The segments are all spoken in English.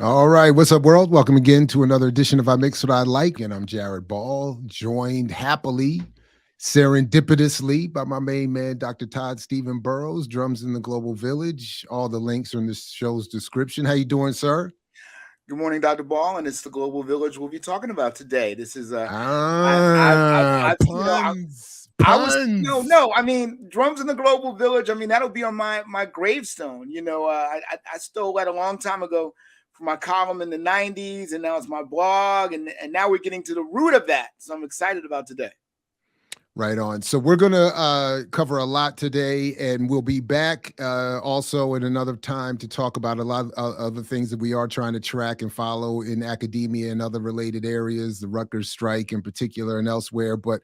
All right, what's up, world? Welcome again to another edition of I Mix What I Like, and I'm Jared Ball, joined happily, serendipitously by my main man, Dr. Todd Stephen Burroughs, drums in the Global Village. All the links are in this show's description. How you doing, sir? Good morning, Dr. Ball, and it's the Global Village we'll be talking about today. This is Puns, I was puns. I mean, drums in the Global Village. I mean, that'll be on my gravestone. I stole that a long time ago from my column in the '90s, and now it's my blog, and now we're getting to the root of that. So I'm excited about today. Right on. So we're going to cover a lot today, and we'll be back also in another time to talk about a lot of other things that we are trying to track and follow in academia and other related areas, the Rutgers strike in particular and elsewhere. But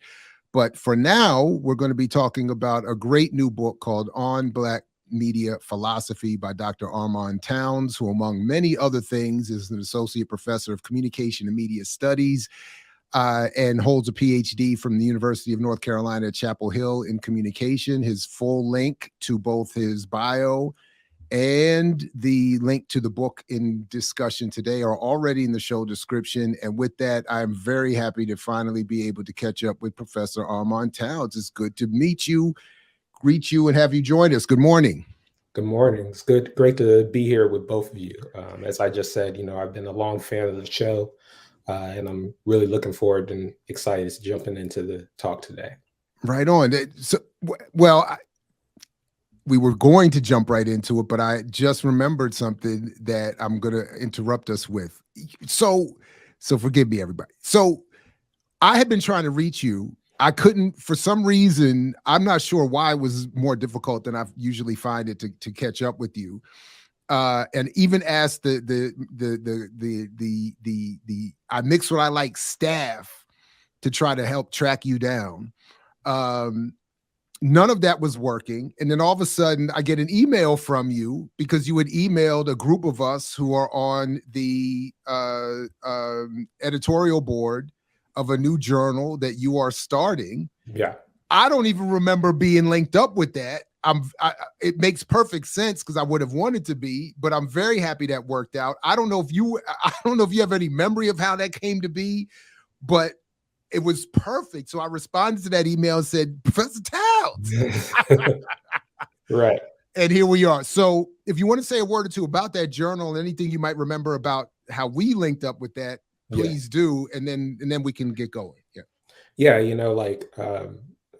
for now, we're going to be talking about a great new book called On Black Media Philosophy by Dr. Armond Towns, who, among many other things, is an associate professor of communication and media studies. And holds a Ph.D. from the University of North Carolina at Chapel Hill in communication. His full link to both his bio and the link to the book in discussion today are already in the show description. And with that, I'm very happy to finally be able to catch up with Professor Armond Towns. It's good to meet you, greet you, and have you join us. Good morning. Good morning. It's great to be here with both of you. As I just said, I've been a long fan of the show. And I'm really looking forward and excited to jumping into the talk today. Right on. So, we were going to jump right into it, but I just remembered something that I'm going to interrupt us with. So forgive me, everybody. So I had been trying to reach you. I couldn't, for some reason, I'm not sure why it was more difficult than I usually find it to catch up with you. And even asked the I Mix What I Like staff to try to help track you down. None of that was working. And then all of a sudden I get an email from you because you had emailed a group of us who are on the editorial board of a new journal that you are starting. Yeah. I don't even remember being linked up with that. It makes perfect sense because I would have wanted to be, but I'm very happy that worked out. I don't know if you have any memory of how that came to be, but it was perfect. So I responded to that email and said, Professor Towns. Right. And here we are. So if you want to say a word or two about that journal and anything you might remember about how we linked up with that, please do. And then we can get going. Yeah.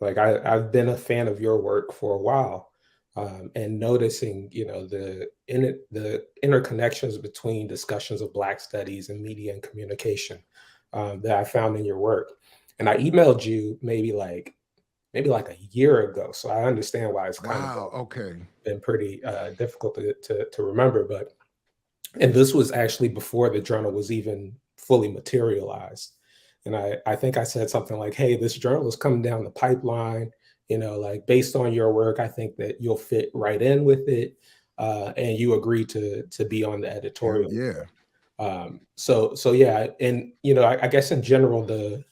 I've been a fan of your work for a while, and noticing, the interconnections between discussions of Black studies and media and communication that I found in your work. And I emailed you maybe like a year ago. So I understand why it's kind of been pretty difficult to remember. And this was actually before the journal was even fully materialized. And I think I said something like, hey, this journal is coming down the pipeline, based on your work, I think that you'll fit right in with it. And you agree to be on the editorial. Yeah. So yeah. And, I guess in general, the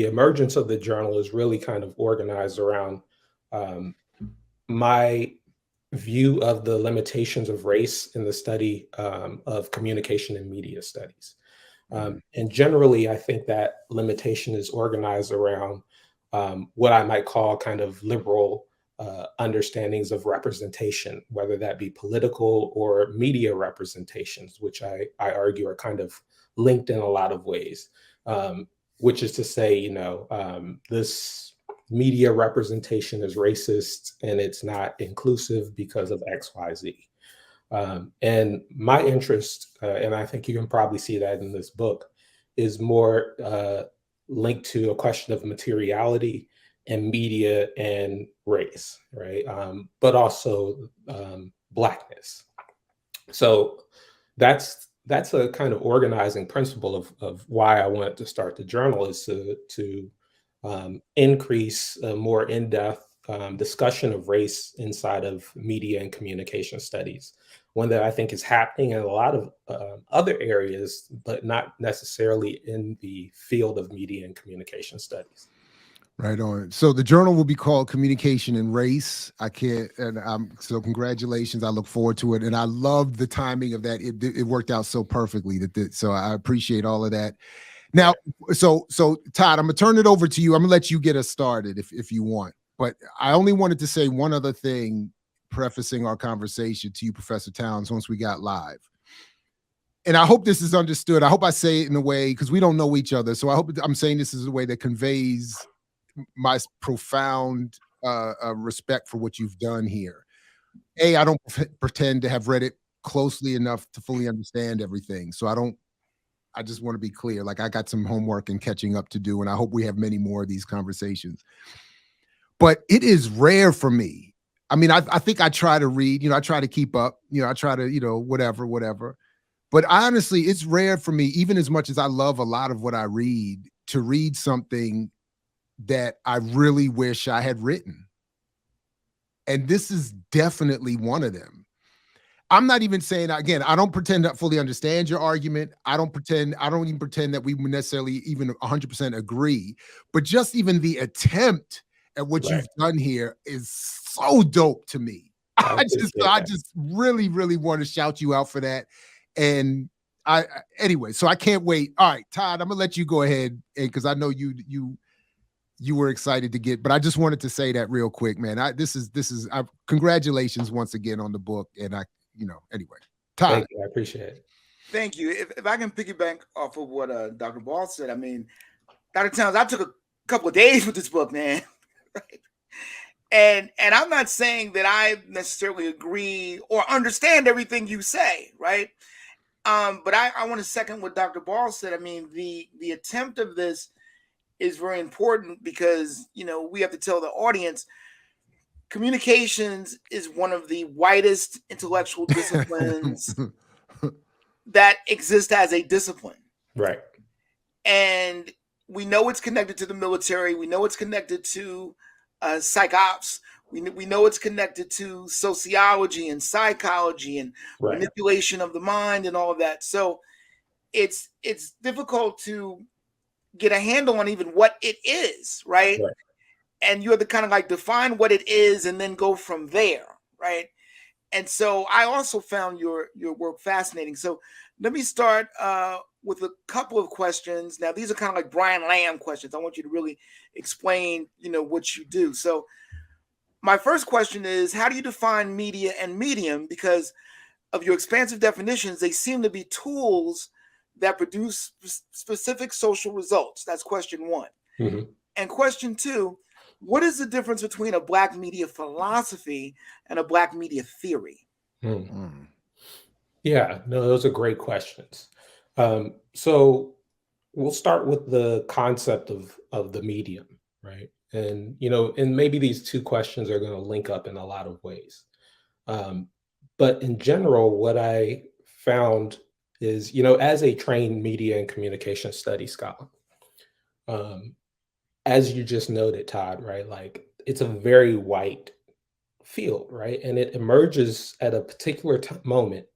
emergence of the journal is really kind of organized around my view of the limitations of race in the study of communication and media studies. And generally, I think that limitation is organized around what I might call kind of liberal understandings of representation, whether that be political or media representations, which I argue are kind of linked in a lot of ways, which is to say, this media representation is racist and it's not inclusive because of X, Y, Z. And my interest, and I think you can probably see that in this book, is more linked to a question of materiality and media and race, right? But also Blackness. So that's a kind of organizing principle of why I wanted to start the journal, is to increase a more in-depth discussion of race inside of media and communication studies. One that I think is happening in a lot of other areas, but not necessarily in the field of media and communication studies. Right on. So the journal will be called Communication and Race. So congratulations. I look forward to it. And I love the timing of that. It worked out so perfectly so I appreciate all of that. Now, so Todd, I'm gonna turn it over to you. I'm gonna let you get us started if you want. But I only wanted to say one other thing, prefacing our conversation to you, Professor Towns, once we got live. And I hope this is understood. I hope I say it in a way, because we don't know each other. So I hope I'm saying this is a way that conveys my profound respect for what you've done here. I don't pretend to have read it closely enough to fully understand everything. So I just want to be clear. Like, I got some homework and catching up to do, and I hope we have many more of these conversations. But it is rare for me. I mean, I think I try to read, I try to keep up, I try to, whatever. But honestly, it's rare for me, even as much as I love a lot of what I read, to read something that I really wish I had written. And this is definitely one of them. I'm not even saying, again, I don't pretend to fully understand your argument. I don't even pretend that we would necessarily even 100% agree, but just even the attempt at what you've done here is so dope to me. I just really, really want to shout you out for that. And anyway, so I can't wait. All right, Todd, I'm gonna let you go ahead, because I know you were excited to get, but I just wanted to say that real quick, man. Congratulations once again on the book. And anyway, Todd. Thank you. I appreciate it. Thank you. If I can piggyback off of what Dr. Ball said, I mean, Dr. Towns, I took a couple of days with this book, man. Right? And I'm not saying that I necessarily agree or understand everything you say, right? But I want to second what Dr. Ball said. I mean, the attempt of this is very important, because we have to tell the audience communications is one of the widest intellectual disciplines that exist as a discipline. Right. And we know it's connected to the military. We know it's connected to psych ops. We know it's connected to sociology and psychology and manipulation of the mind and all of that. So it's difficult to get a handle on even what it is, right? And you have to kind of like define what it is and then go from there, right? And so I also found your work fascinating. So let me start with a couple of questions. Now, these are kind of like Brian Lamb questions. I want you to really explain, what you do. So my first question is, how do you define media and medium? Because of your expansive definitions, they seem to be tools that produce specific social results. That's question one. Mm-hmm. And question two, what is the difference between a Black media philosophy and a Black media theory? Mm-hmm. Yeah, no, those are great questions. So we'll start with the concept of the medium, right? And, and maybe these two questions are going to link up in a lot of ways. But in general, what I found is, as a trained media and communication studies scholar, as you just noted, Todd, right? Like, it's a very white field, right? And it emerges at a particular moment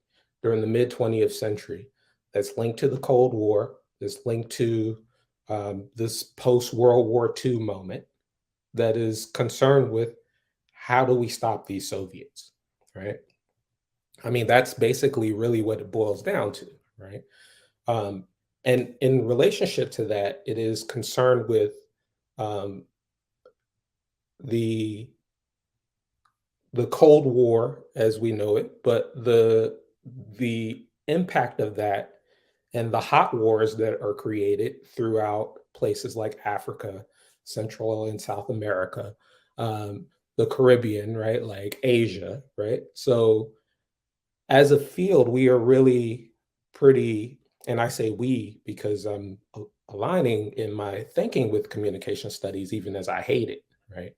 during the mid-20th century that's linked to the Cold War, that's linked to this post-World War II moment that is concerned with how do we stop these Soviets, right? I mean, that's basically really what it boils down to, right? And in relationship to that, it is concerned with the Cold War as we know it, but the impact of that and the hot wars that are created throughout places like Africa, Central and South America, the Caribbean, right? Like Asia, right? So as a field, we are really pretty, and I say we because I'm aligning in my thinking with communication studies, even as I hate it, right?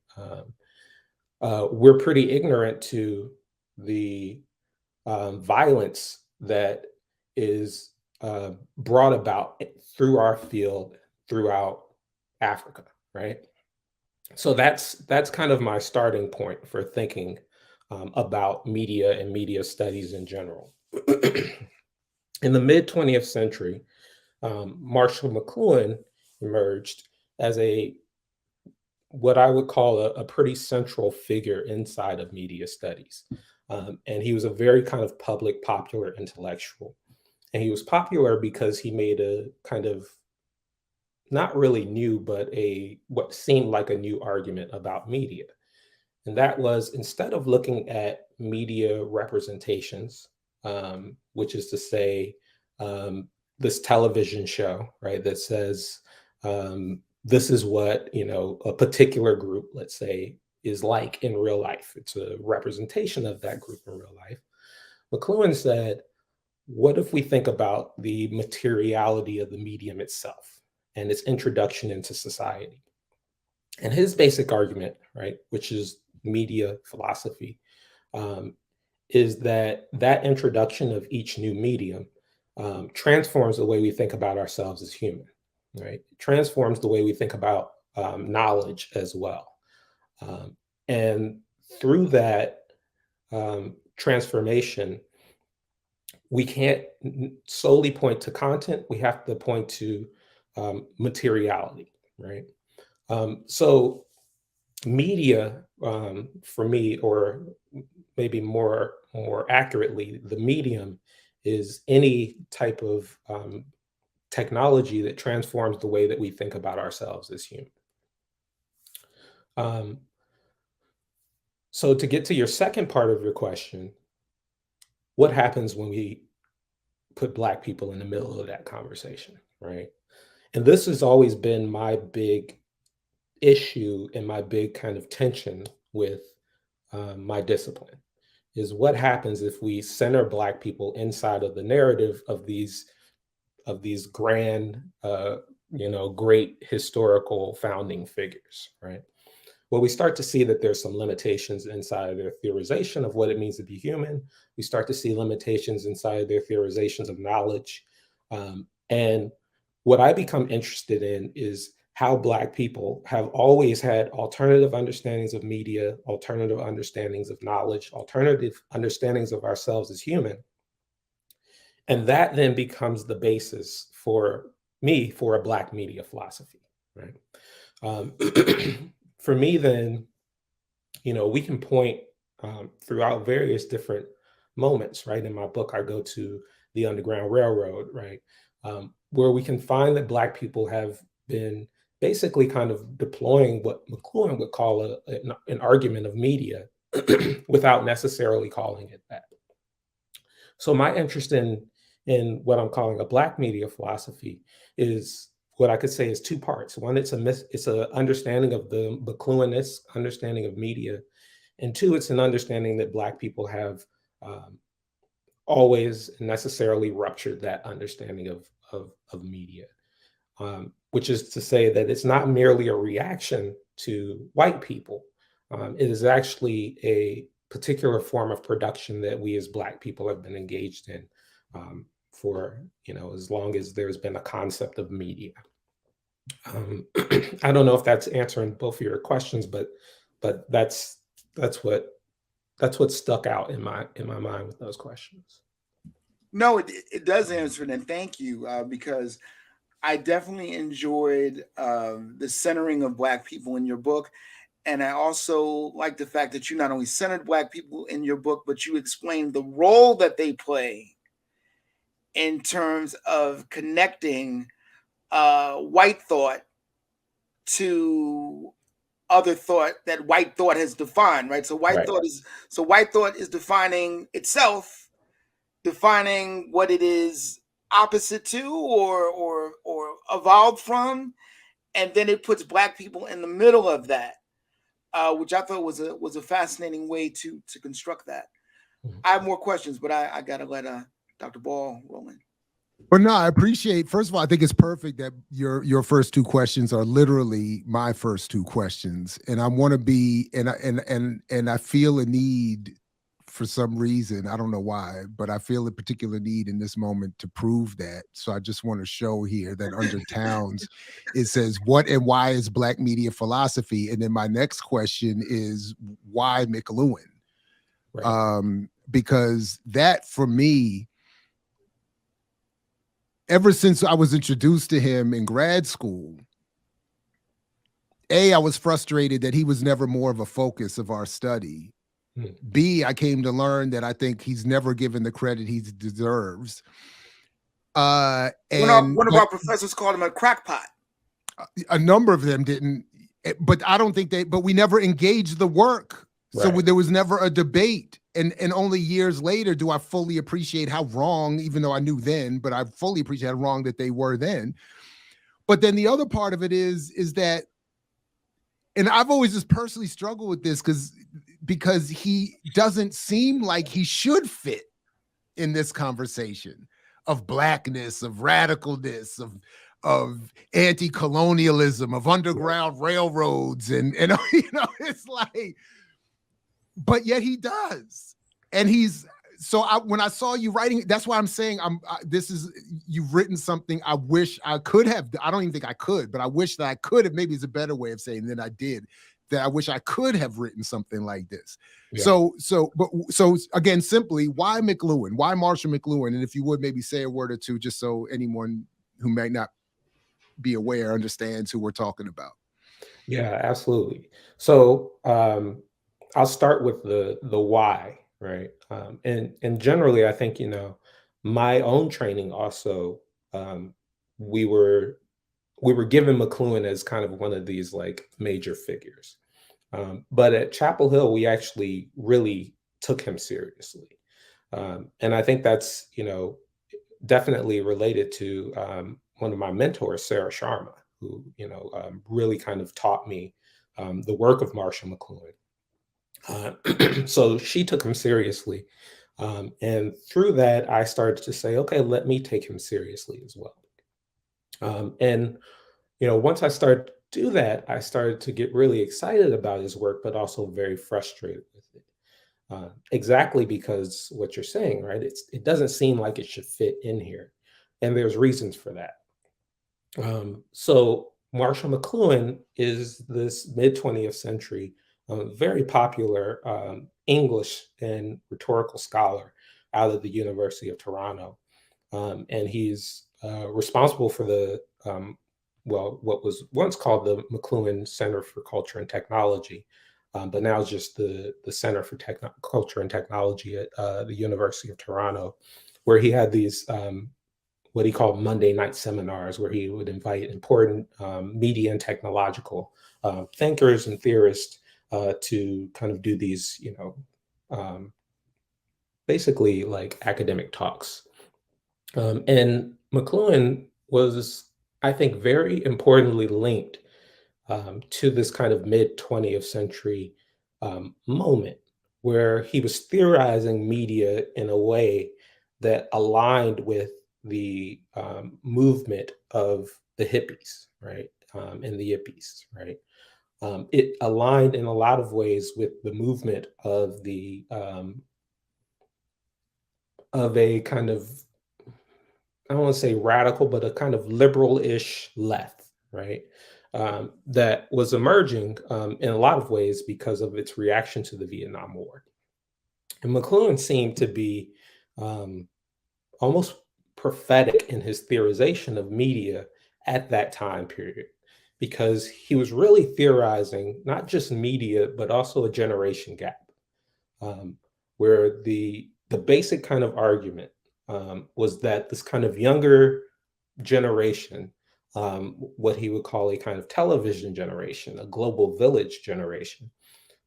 We're pretty ignorant to the violence that is brought about through our field throughout Africa, right? So that's kind of my starting point for thinking about media and media studies in general. In the mid-20th century, Marshall McLuhan emerged as a what I would call a pretty central figure inside of media studies. And he was a very kind of public, popular intellectual. And he was popular because he made a kind of not really new, but what seemed like a new argument about media. And that was, instead of looking at media representations, which is to say, this television show, right, that says this is what, a particular group, let's say, is like in real life. It's a representation of that group in real life. McLuhan said, what if we think about the materiality of the medium itself and its introduction into society? And his basic argument, right, which is media philosophy, is that introduction of each new medium transforms the way we think about ourselves as human, right? It transforms the way we think about knowledge as well. And through that transformation, we can't solely point to content. We have to point to materiality, right? So media, for me, or maybe more accurately, the medium is any type of technology that transforms the way that we think about ourselves as human. So to get to your second part of your question, what happens when we put Black people in the middle of that conversation, right? And this has always been my big issue and my big kind of tension with my discipline, is what happens if we center Black people inside of the narrative of these grand, great historical founding figures, right? Well, we start to see that there's some limitations inside of their theorization of what it means to be human. We start to see limitations inside of their theorizations of knowledge. And what I become interested in is how Black people have always had alternative understandings of media, alternative understandings of knowledge, alternative understandings of ourselves as human. And that then becomes the basis for me for a Black media philosophy, right? For me, then, we can point throughout various different moments, right? In my book, I go to the Underground Railroad, right? Where we can find that Black people have been basically kind of deploying what McLuhan would call an argument of media without necessarily calling it that. So my interest in what I'm calling a Black media philosophy is what I could say is two parts. One, it's an understanding of the McLuhanist understanding of media, and two, it's an understanding that Black people have always necessarily ruptured that understanding of media, which is to say that it's not merely a reaction to white people. It is actually a particular form of production that we as Black people have been engaged in for as long as there's been a concept of media. I don't know if that's answering both of your questions, but that's what stuck out in my mind with those questions. No, it does answer it, and thank you, because I definitely enjoyed the centering of Black people in your book. And I also like the fact that you not only centered Black people in your book, but you explained the role that they play in terms of connecting white thought to other thought that white thought has defined, right? So white thought is defining itself, defining what it is opposite to or evolved from, and then it puts Black people in the middle of that, which I thought was a fascinating way to construct that. Mm-hmm. I have more questions, but I gotta let Dr. Ball roll in. But no, I appreciate, first of all, I think it's perfect that your first two questions are literally my first two questions. And I want to be, and I feel a need for some reason, I don't know why, but I feel a particular need in this moment to prove that. So I just want to show here that under Towns, it says, what and why is Black media philosophy? And then my next question is, why McLuhan? Right. Because that, for me, ever since I was introduced to him in grad school, A, I was frustrated that he was never more of a focus of our study. B, I came to learn that I think he's never given the credit he deserves. One of our professors called him a crackpot. A number of them didn't, but I don't think but we never engaged the work. So there was never a debate. And only years later do I fully appreciate how wrong, even though I knew then, but I fully appreciate how wrong that they were then. But then the other part of it is that, and I've always just personally struggled with this because he doesn't seem like he should fit in this conversation of blackness, of radicalness, of anti-colonialism, of underground railroads, and it's like, but yet he does. And when I saw you writing, that's why I'm saying you've written something I wish I could have. I don't even think I could, but I wish that I could have. Maybe it's a better way of saying than I did. That I wish I could have written something like this. Yeah. So again, simply, why McLuhan? Why Marshall McLuhan? And if you would maybe say a word or two, just so anyone who might not be aware understands who we're talking about. Yeah, absolutely. So I'll start with the why, right? And generally, I think, my own training also, we were given McLuhan as kind of one of these like major figures. But at Chapel Hill, we actually really took him seriously. And I think that's, definitely related to one of my mentors, Sarah Sharma, who, really kind of taught me the work of Marshall McLuhan. So she took him seriously. And through that, I started to say, okay, let me take him seriously as well. And once I started to do that, I started to get really excited about his work, but also very frustrated with it. Exactly because what you're saying, right? It doesn't seem like it should fit in here. And there's reasons for that. So Marshall McLuhan is this mid-20th century, very popular English and rhetorical scholar out of the University of Toronto. And he's responsible for the what was once called the McLuhan Center for Culture and Technology, but now it's just the Center for Culture and Technology at the University of Toronto, where he had these what he called Monday night seminars, where he would invite important media and technological thinkers and theorists to kind of do these, basically like academic talks. And McLuhan was, I think, very importantly linked to this kind of mid-20th century moment where he was theorizing media in a way that aligned with the movement of the hippies, right? And the yippies, right? It aligned in a lot of ways with the movement of a kind of, I don't want to say radical, but a kind of liberal-ish left, right? That was emerging in a lot of ways because of its reaction to the Vietnam War. And McLuhan seemed to be almost prophetic in his theorization of media at that time period, because he was really theorizing not just media, but also a generation gap, where the basic kind of argument was that this kind of younger generation, what he would call a kind of television generation, a global village generation,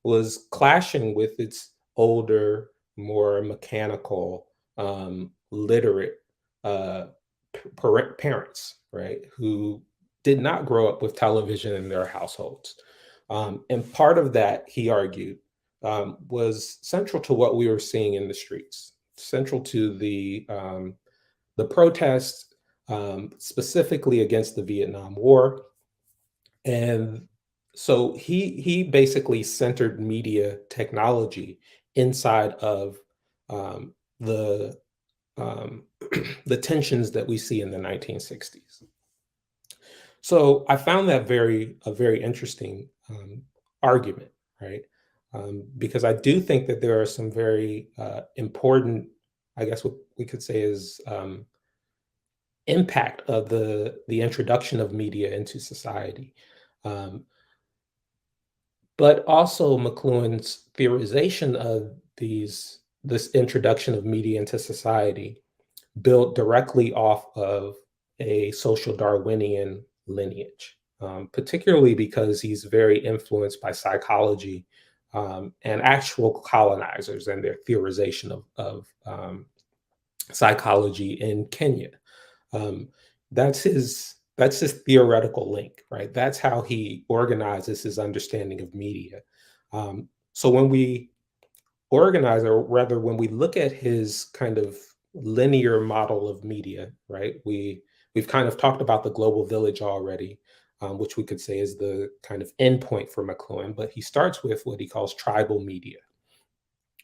was clashing with its older, more mechanical, literate parents, right, who did not grow up with television in their households. And part of that, he argued, was central to what we were seeing in the streets, central to the protests, specifically against the Vietnam War. And so he basically centered media technology inside of the the tensions that we see in the 1960s. So I found that a very interesting argument, right? Because I do think that there are some very important, I guess what we could say is impact of the introduction of media into society. But also McLuhan's theorization of this introduction of media into society built directly off of a social Darwinian lineage, particularly because he's very influenced by psychology and actual colonizers and their theorization of psychology in Kenya. Um, that's his theoretical link, right? That's how he organizes his understanding of media. So when we organize, or rather, when we look at his kind of linear model of media, right? We've kind of talked about the global village already, which we could say is the kind of endpoint for McLuhan, but he starts with what he calls tribal media,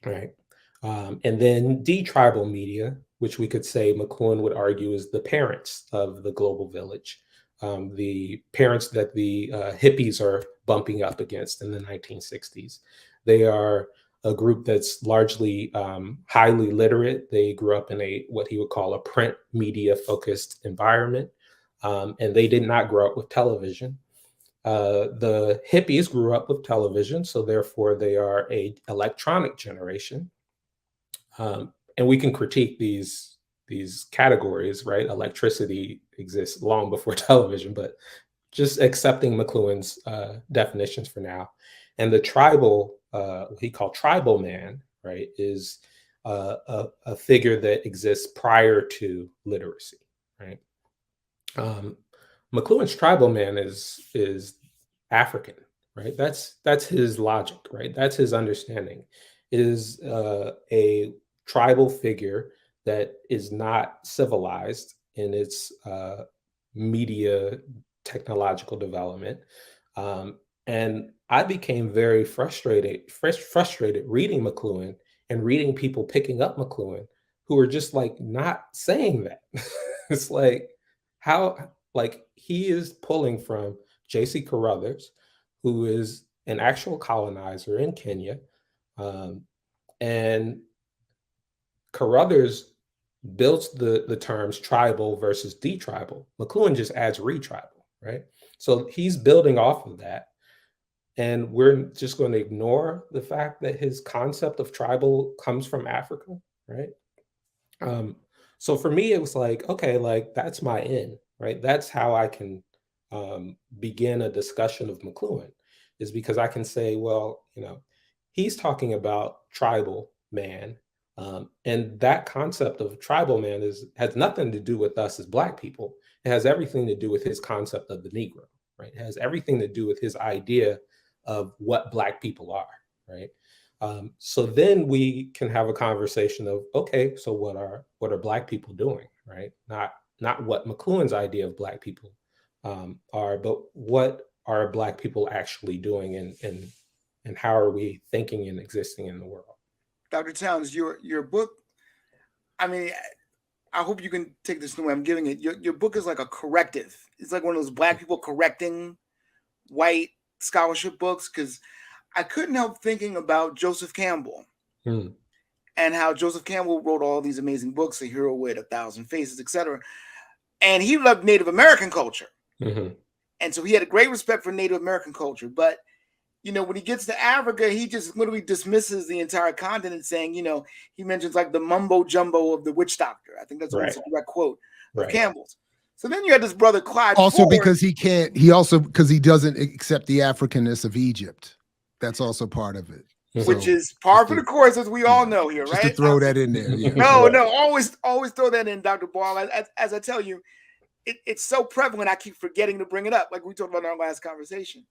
right? And then detribal media, which we could say McLuhan would argue is the parents of the global village, the parents that the hippies are bumping up against in the 1960s. They are a group that's largely highly literate. They grew up in what he would call a print media focused environment, and they did not grow up with television. The hippies grew up with television, so therefore they are a electronic generation. And we can critique these categories, right? Electricity exists long before television, but just accepting McLuhan's definitions for now. And the tribal, he called tribal man, right, is a figure that exists prior to literacy, right? McLuhan's tribal man is African, right? That's his logic, right? That's his understanding. Is a tribal figure that is not civilized in its media technological development. And I became very frustrated reading McLuhan and reading people picking up McLuhan who are just like not saying that. It's like, how, like, he is pulling from J.C. Carruthers, who is an actual colonizer in Kenya. And Carruthers builds the terms tribal versus detribal. McLuhan just adds retribal, right? So he's building off of that. And we're just going to ignore the fact that his concept of tribal comes from Africa, right? So for me, it was like, okay, like that's my in, right? That's how I can begin a discussion of McLuhan, is because I can say, well, he's talking about tribal man. And that concept of tribal man has nothing to do with us as Black people. It has everything to do with his concept of the Negro, right? It has everything to do with his idea of what Black people are, right? So then we can have a conversation of, okay, so what are Black people doing, right? Not what McLuhan's idea of Black people are, but what are Black people actually doing, and how are we thinking and existing in the world? Dr. Towns, your book, I mean, I hope you can take this the way I'm giving it. Your book is like a corrective. It's like one of those Black people correcting white scholarship books, because I couldn't help thinking about Joseph Campbell and how Joseph Campbell wrote all these amazing books, A Hero with 1,000 Faces, etc. And he loved Native American culture. And so he had a great respect for Native American culture. But, when he gets to Africa, he just literally dismisses the entire continent, saying, he mentions like the mumbo jumbo of the witch doctor. I think that's almost a direct quote of Campbell's. So then you had this brother Clyde also Ford. because because he doesn't accept the Africanness of Egypt. That's also part of it. Which is par for the course, as we all know here, just right? Just to throw that in there. Yeah. No, always throw that in, Dr. Ball. As I tell you, it's so prevalent, I keep forgetting to bring it up, like we talked about in our last conversation.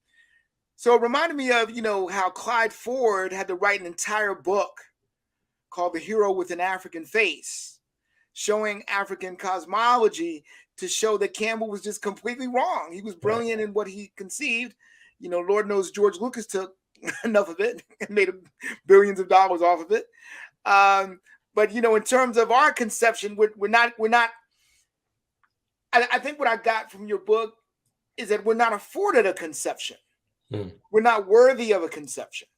So it reminded me of, how Clyde Ford had to write an entire book called The Hero with an African Face, showing African cosmology to show that Campbell was just completely wrong. He was brilliant in what he conceived. Lord knows George Lucas took enough of it and made billions of dollars off of it. But, in terms of our conception, we're not. I think what I got from your book is that we're not afforded a conception. We're not worthy of a conception.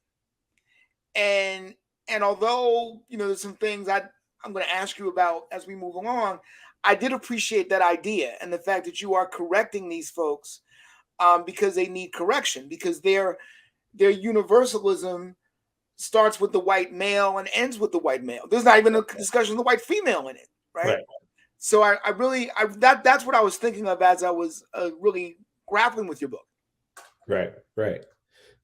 And although, there's some things I'm going to ask you about as we move along, I did appreciate that idea and the fact that you are correcting these folks because they need correction, because they're their universalism starts with the white male and ends with the white male. There's not even a discussion of the white female in it, right? So that's what I was thinking of as I was really grappling with your book. Right.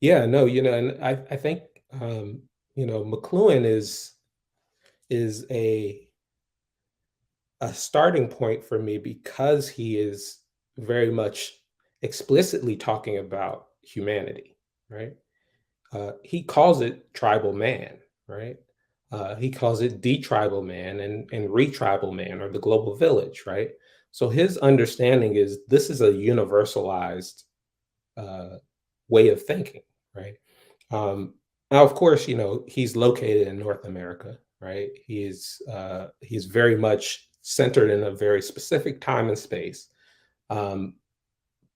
Yeah, no, and I think, McLuhan is a starting point for me, because he is very much explicitly talking about humanity, right? He calls it tribal man, right? He calls it de-tribal man and re-tribal man, or the global village, right? So his understanding is this is a universalized way of thinking, right? Now, of course, he's located in North America, right? He's very much centered in a very specific time and space.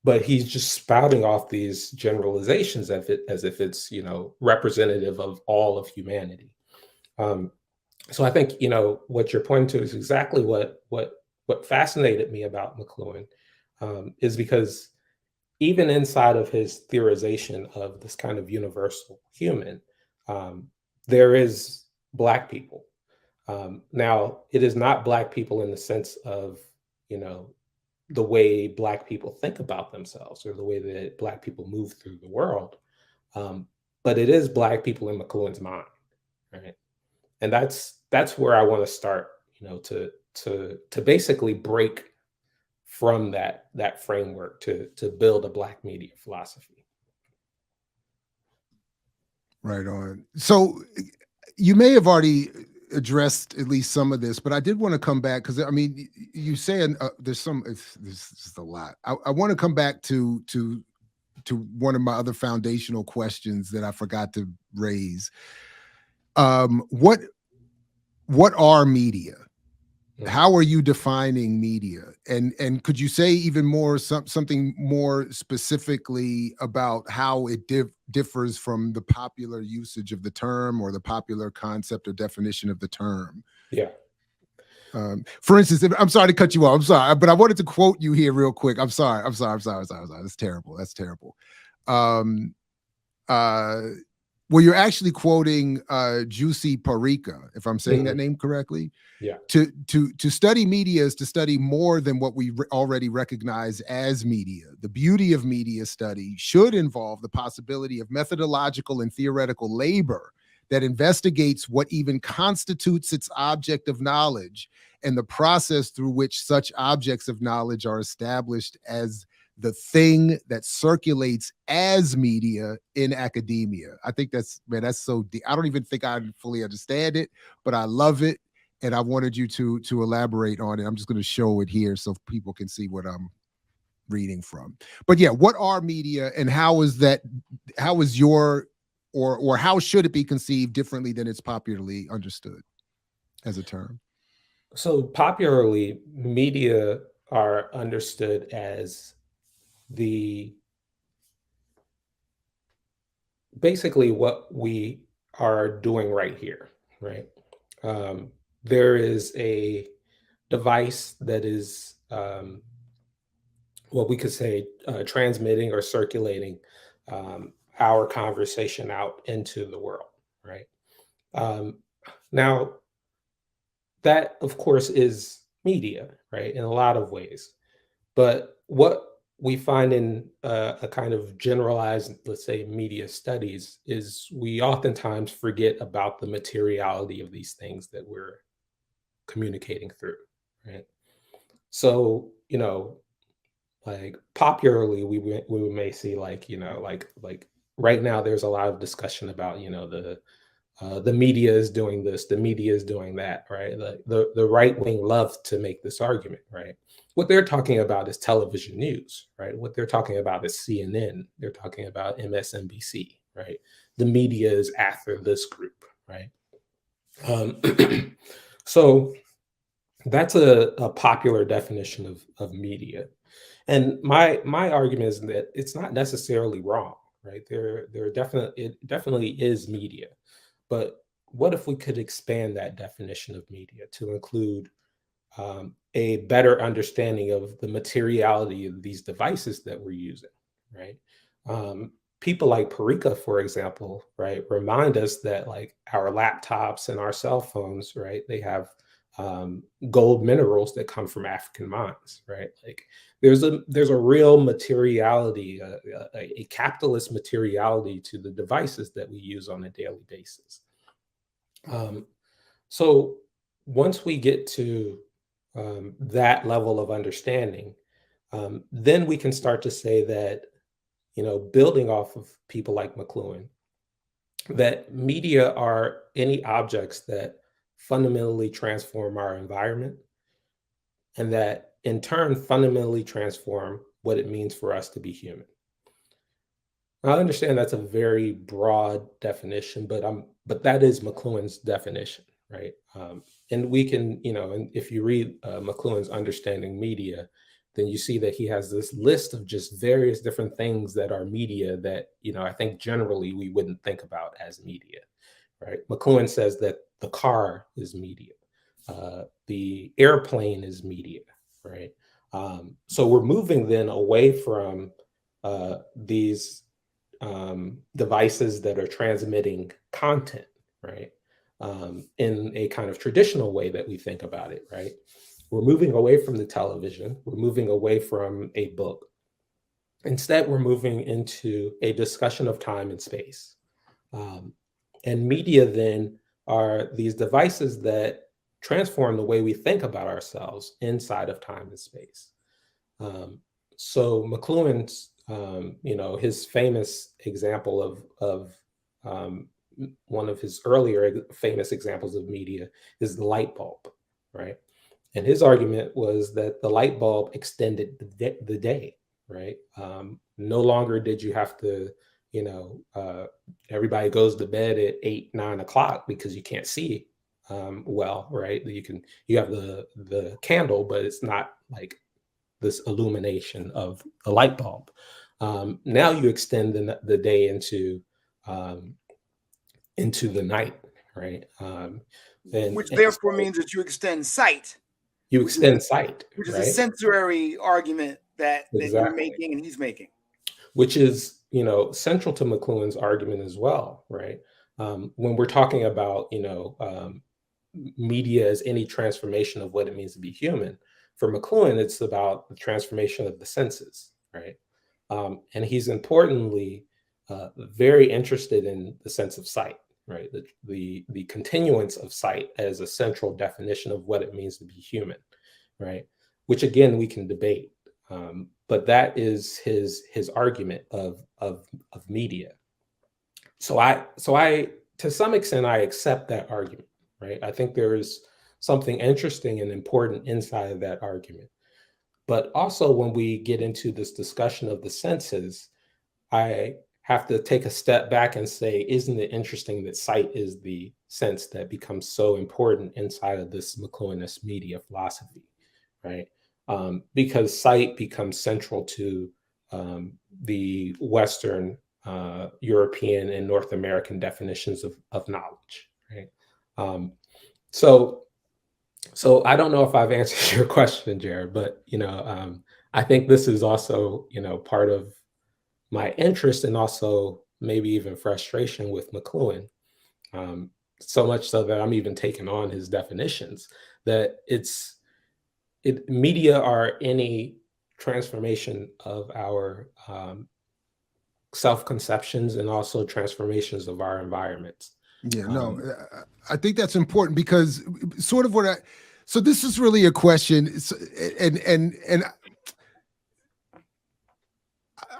But he's just spouting off these generalizations as if it's, representative of all of humanity. So I think, what you're pointing to is exactly what fascinated me about McLuhan, is because even inside of his theorization of this kind of universal human, there is Black people. Now, it is not Black people in the sense of, the way Black people think about themselves, or the way that Black people move through the world. But it is Black people in McLuhan's mind, right? And that's where I want to start, to basically break from that framework to build a Black media philosophy. Right on. So you may have already addressed at least some of this, but I did want to come back, because I mean, you say there's just a lot. I want to come back to one of my other foundational questions that I forgot to raise. What are media? How are you defining media? And could you say even more something more specifically about how it differs from the popular usage of the term, or the popular concept or definition of the term? Yeah. For instance, I'm sorry to cut you off. I'm sorry, but I wanted to quote you here real quick. I'm sorry. That's terrible. Well, you're actually quoting Juicy Parika, if I'm saying that name correctly. Yeah. To study media is to study more than what we already recognize as media. The beauty of media study should involve the possibility of methodological and theoretical labor that investigates what even constitutes its object of knowledge, and the process through which such objects of knowledge are established as the thing that circulates as media in academia. I think that's so deep. I don't even think I fully understand it, but I love it. And I wanted you to elaborate on it. I'm just going to show it here so people can see what I'm reading from. But yeah, what are media, and how is your, or how should it be conceived differently than it's popularly understood as a term? So popularly, media are understood as basically what we are doing right here, right? There is a device that is, what we could say, transmitting or circulating our conversation out into the world, right? Now, that, of course, is media, right, in a lot of ways. But what we find in a kind of generalized, let's say, media studies, is we oftentimes forget about the materiality of these things that we're communicating through, right? So, like popularly, we may see, like, like right now, there's a lot of discussion about, the media is doing this, the media is doing that, right? The right wing love to make this argument, right? What they're talking about is television news, right? What they're talking about is CNN. They're talking about MSNBC, right? The media is after this group, right? So that's a popular definition of media. And my argument is that it's not necessarily wrong, right? It definitely is media. But what if we could expand that definition of media to include a better understanding of the materiality of these devices that we're using, right? people like Parika, for example, right, remind us that like our laptops and our cell phones, right, they have gold minerals that come from African mines, right? Like there's a real materiality, a capitalist materiality to the devices that we use on a daily basis. So once we get to that level of understanding, then we can start to say that, building off of people like McLuhan, that media are any objects that fundamentally transform our environment and that in turn fundamentally transform what it means for us to be human. I understand that's a very broad definition, but that is McLuhan's definition, right? And we can, and if you read McLuhan's Understanding Media, then you see that he has this list of just various different things that are media that, I think generally we wouldn't think about as media, right? McLuhan says that the car is media, the airplane is media, right? So we're moving then away from these devices that are transmitting content, right? In a kind of traditional way that we think about it, right? We're moving away from the television. We're moving away from a book. Instead, we're moving into a discussion of time and space. And media then are these devices that transform the way we think about ourselves inside of time and space. So McLuhan's, his famous example of one of his earlier famous examples of media is the light bulb, right? And his argument was that the light bulb extended the day, right? No longer did you have to, everybody goes to bed at 8, 9 o'clock because you can't see well, right? You have the candle, but it's not like this illumination of the light bulb. Now you extend the day into the night, right? Which therefore means that you extend sight. You extend sight, which is right? a sensory argument that Exactly. you're making and he's making. Which is, central to McLuhan's argument as well, right? When we're talking about, media as any transformation of what it means to be human, for McLuhan, it's about the transformation of the senses, right? And he's importantly very interested in the sense of sight, right? The continuance of sight as a central definition of what it means to be human, right? Which again we can debate, but that is his argument of media. So I to some extent I accept that argument, right? I think there is something interesting and important inside of that argument. But also when we get into this discussion of the senses, I have to take a step back and say, isn't it interesting that sight is the sense that becomes so important inside of this McLuhanist media philosophy, right? Because sight becomes central to the Western, European, and North American definitions of knowledge, right? So I don't know if I've answered your question, Jared, but I think this is also part of my interest and also maybe even frustration with McLuhan, so much so that I'm even taking on his definitions. That media are any transformation of our self-conceptions and also transformations of our environments. Yeah, no, I think that's important because sort of so this is really a question, and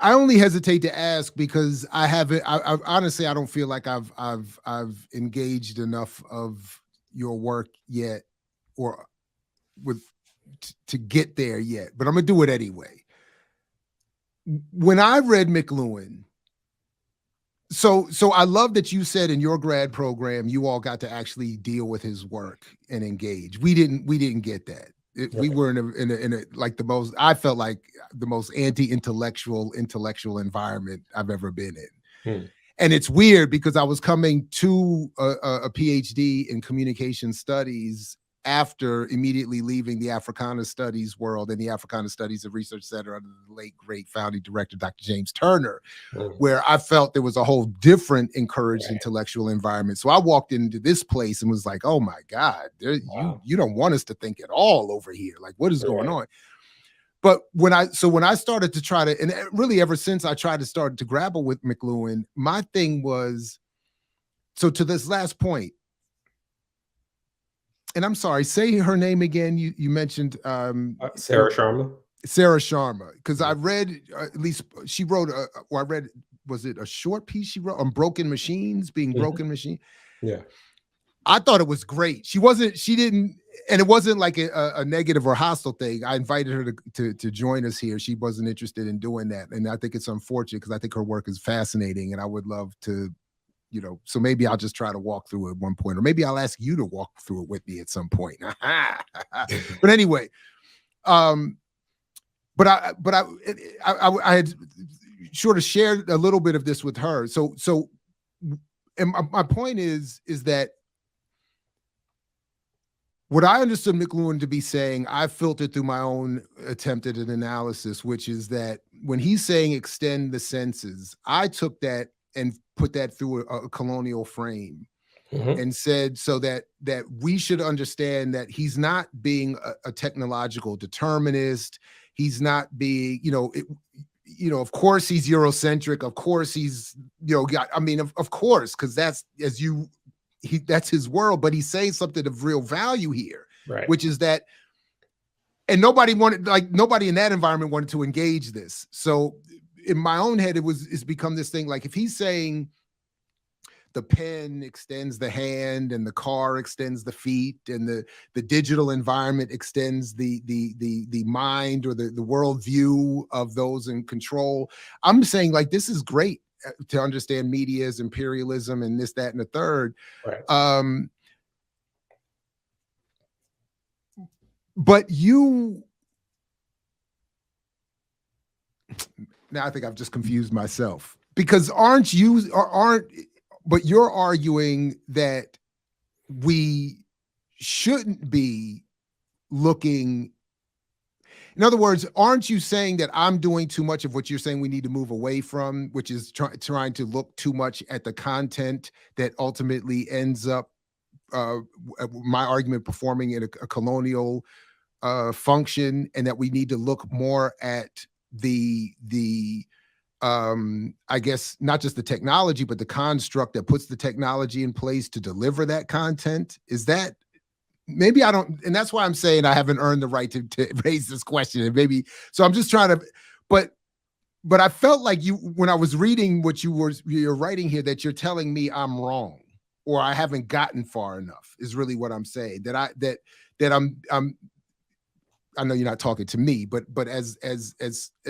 I only hesitate to ask because I haven't. I honestly, I don't feel like I've engaged enough of your work yet, or to get there yet. But I'm gonna do it anyway. When I read McLuhan. So I love that you said in your grad program you all got to actually deal with his work and engage. We didn't get that. We were in a like the most, I felt like the most intellectual environment I've ever been in. And it's weird because I was coming to a PhD in communication studies after immediately leaving the Africana Studies world and the Africana Studies and Research Center under the late, great founding director, Dr. James Turner, where I felt there was a whole different encouraged intellectual environment. So I walked into this place and was like, oh my God, you don't want us to think at all over here. Like, what is going on? But when I started to try to, and really ever since I tried to start to grapple with McLuhan, my thing was, so to this last point, and I'm sorry, say her name again. You mentioned Sarah Sharma. Sarah Sharma, because I read, at least she wrote, or I read, was it a short piece she wrote on broken machines, being broken machine? Yeah. I thought it was great. She didn't, and it wasn't like a negative or hostile thing. I invited her to join us here. She wasn't interested in doing that. And I think it's unfortunate because I think her work is fascinating and I would love to, so maybe I'll just try to walk through it at one point, or maybe I'll ask you to walk through it with me at some point. But anyway, but I had sort of shared a little bit of this with her. So, and my point is that what I understood McLuhan to be saying, I filtered through my own attempt at an analysis, which is that when he's saying extend the senses, I took that and put that through a colonial frame and said so that we should understand that he's not being a technological determinist. He's not being, of course he's Eurocentric. Of course he's, of course, because that's that's his world, but he's saying something of real value here, which is that, and nobody in that environment wanted to engage this. So in my own head, it's become this thing, like if he's saying the pen extends the hand and the car extends the feet and the digital environment extends the mind or the worldview of those in control, I'm saying like, this is great to understand media as imperialism and this, that, and the third. But now I think I've just confused myself, because but you're arguing that we shouldn't be looking. In other words, aren't you saying that I'm doing too much of what you're saying we need to move away from, which is trying to look too much at the content that ultimately ends up, my argument, performing in a colonial function, and that we need to look more at I guess not just the technology, but the construct that puts the technology in place to deliver that content? Is that, maybe I don't, and that's why I'm saying I haven't earned the right to raise this question. And maybe, so I'm just trying to, but I felt like when I was reading what you're writing here, that you're telling me I'm wrong, or I haven't gotten far enough, is really what I'm saying. That I'm I know you're not talking to me, but as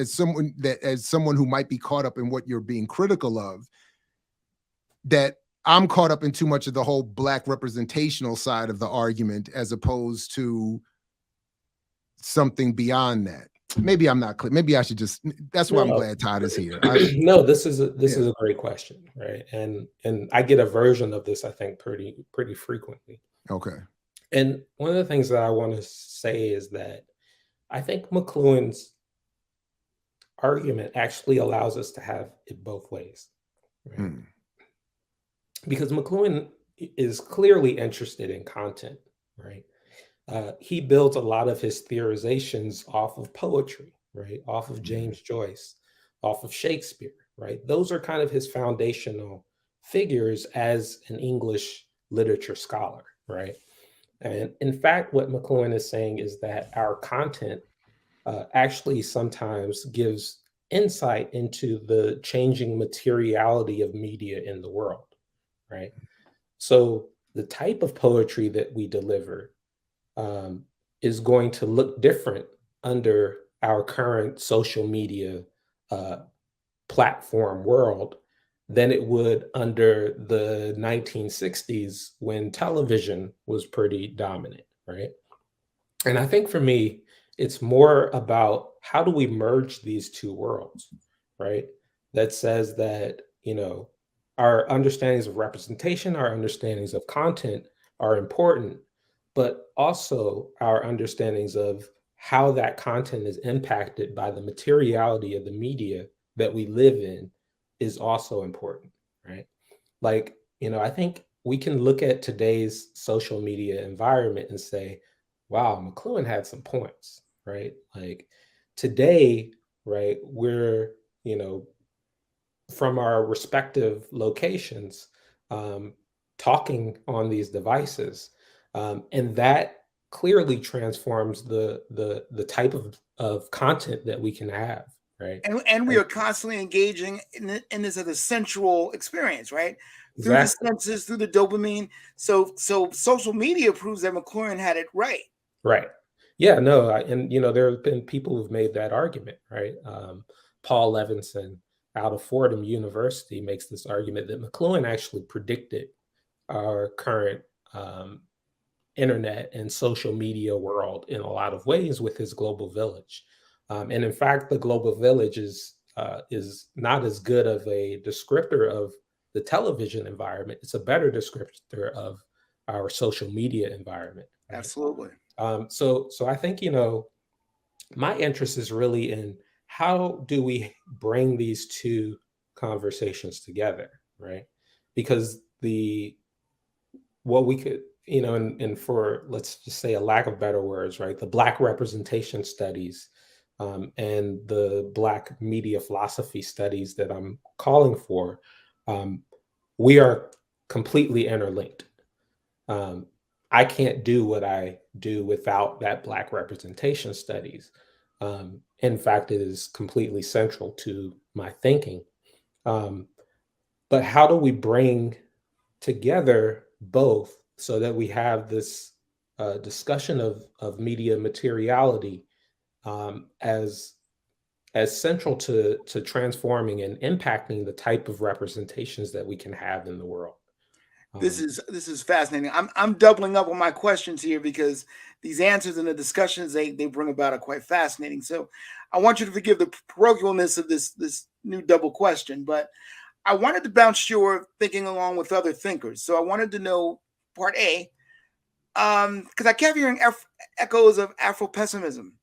someone who might be caught up in what you're being critical of, that I'm caught up in too much of the whole Black representational side of the argument, as opposed to something beyond that. Maybe I'm not clear. Maybe I should just, that's why I'm glad Todd is here. No, this is a great question, right? And I get a version of this, I think, pretty frequently. Okay. And one of the things that I want to say is that I think McLuhan's argument actually allows us to have it both ways, right? Because McLuhan is clearly interested in content, right? He builds a lot of his theorizations off of poetry, right? Off of James Joyce, off of Shakespeare, right? Those are kind of his foundational figures as an English literature scholar, right? And in fact, what McLuhan is saying is that our content actually sometimes gives insight into the changing materiality of media in the world, right? So the type of poetry that we deliver is going to look different under our current social media platform world than it would under the 1960s when television was pretty dominant, right? And I think for me, it's more about how do we merge these two worlds, right? That says that, our understandings of representation, our understandings of content are important, but also our understandings of how that content is impacted by the materiality of the media that we live in is also important, right? Like, I think we can look at today's social media environment and say, wow, McLuhan had some points, right? Like today, right, we're, from our respective locations, um, talking on these devices. And that clearly transforms the type of content that we can have, right? And we are constantly engaging in this as a sensual experience, right? Through the Exactly. senses, through the dopamine. So social media proves that McLuhan had it right. Right. Yeah, no, and there have been people who've made that argument, right? Paul Levinson out of Fordham University makes this argument that McLuhan actually predicted our current internet and social media world in a lot of ways with his global village. And in fact, the global village is not as good of a descriptor of the television environment. It's a better descriptor of our social media environment. Right? Absolutely. So I think, my interest is really in how do we bring these two conversations together, right? Because what we could, and for, let's just say, a lack of better words, right? The Black representation studies and the Black media philosophy studies that I'm calling for, we are completely interlinked. I can't do what I do without that Black representation studies. In fact, it is completely central to my thinking. But how do we bring together both so that we have this discussion of media materiality as central to transforming and impacting the type of representations that we can have in the world? This is fascinating. I'm doubling up on my questions here because these answers and the discussions they bring about are quite fascinating. So I want you to forgive the parochialness of this new double question, but I wanted to bounce your thinking along with other thinkers. So I wanted to know part A, because I kept hearing echoes of Afro-pessimism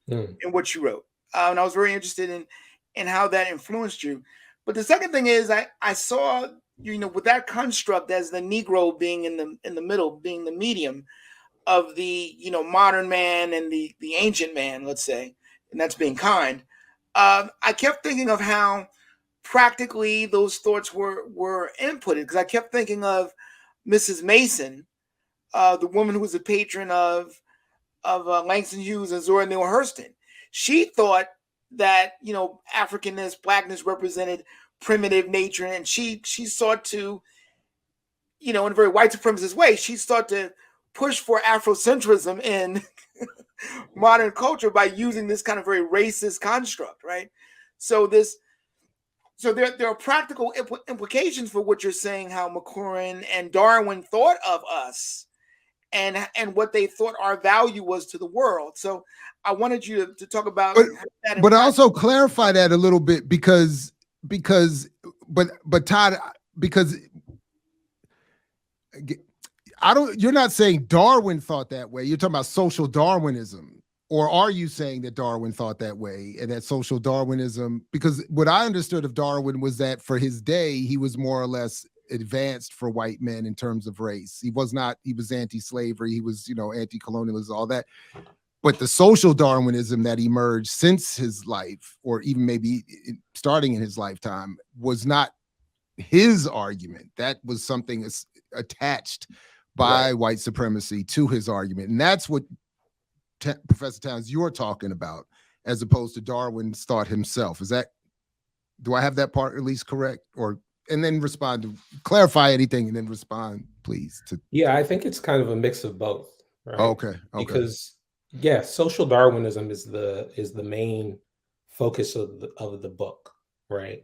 in what you wrote. And I was very interested in how that influenced you. But the second thing is I saw, with that construct as the Negro being in the middle, being the medium of the, modern man and the ancient man, let's say, and that's being kind. I kept thinking of how practically those thoughts were inputted, because I kept thinking of Mrs. Mason, the woman who was a patron of Langston Hughes and Zora Neale Hurston. She thought that Africanness, Blackness represented primitive nature, and she sought to, in a very white supremacist way, she sought to push for Afrocentrism in modern culture by using this kind of very racist construct, right? So there are practical implications for what you're saying, how McLuhan and Darwin thought of us and what they thought our value was to the world. So I wanted you to talk about that. But also clarify that a little bit because Todd, because you're not saying Darwin thought that way. You're talking about social Darwinism. Or are you saying that Darwin thought that way and that social Darwinism, because what I understood of Darwin was that for his day, he was more or less advanced for white men in terms of race. He was anti-slavery. He was, anti-colonialism, all that. But the social Darwinism that emerged since his life, or even maybe starting in his lifetime, was not his argument. That was something attached by white supremacy to his argument. And that's what Professor Towns, you're talking about, as opposed to Darwin's thought himself. Do I have that part at least correct? And then clarify anything and then respond, please. Yeah, I think it's kind of a mix of both. Right? Okay. Because social Darwinism is the main focus of the book, right?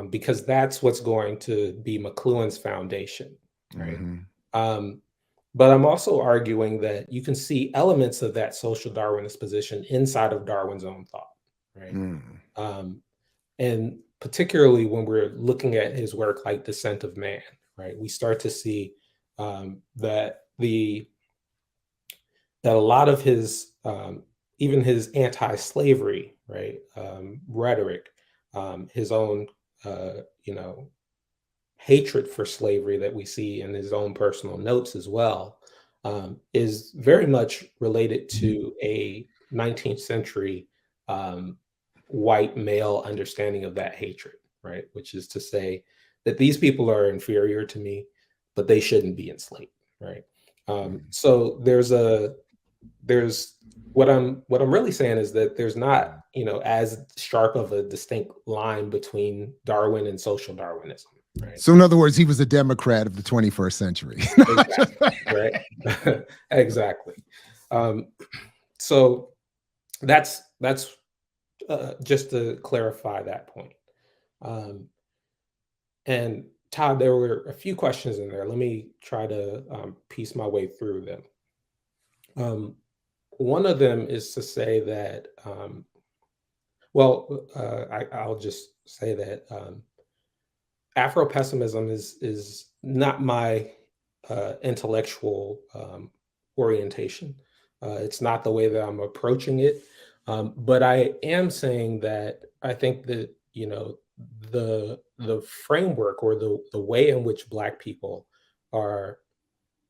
Because that's what's going to be McLuhan's foundation, right? Mm-hmm. But I'm also arguing that you can see elements of that social Darwinist position inside of Darwin's own thought, right? And particularly when we're looking at his work like Descent of Man, right? We start to see that the that a lot of his, even his anti-slavery, right, rhetoric, his own, you know, hatred for slavery that we see in his own personal notes as well, is very much related to a 19th century white male understanding of that hatred, right? Which is to say that these people are inferior to me, but they shouldn't be enslaved, right? So there's what I'm really saying is that there's not, you know, as sharp of a distinct line between Darwin and social Darwinism, right? So in other words, he was a Democrat of the 21st century. Exactly, right? Exactly. So that's just to clarify that point. And Todd, there were a few questions in there. Let me try to piece my way through them. One of them is to say that, I'll just say that Afro-pessimism is not my intellectual orientation. It's not the way that I'm approaching it. But I am saying that I think that, you know, the framework or the way in which Black people are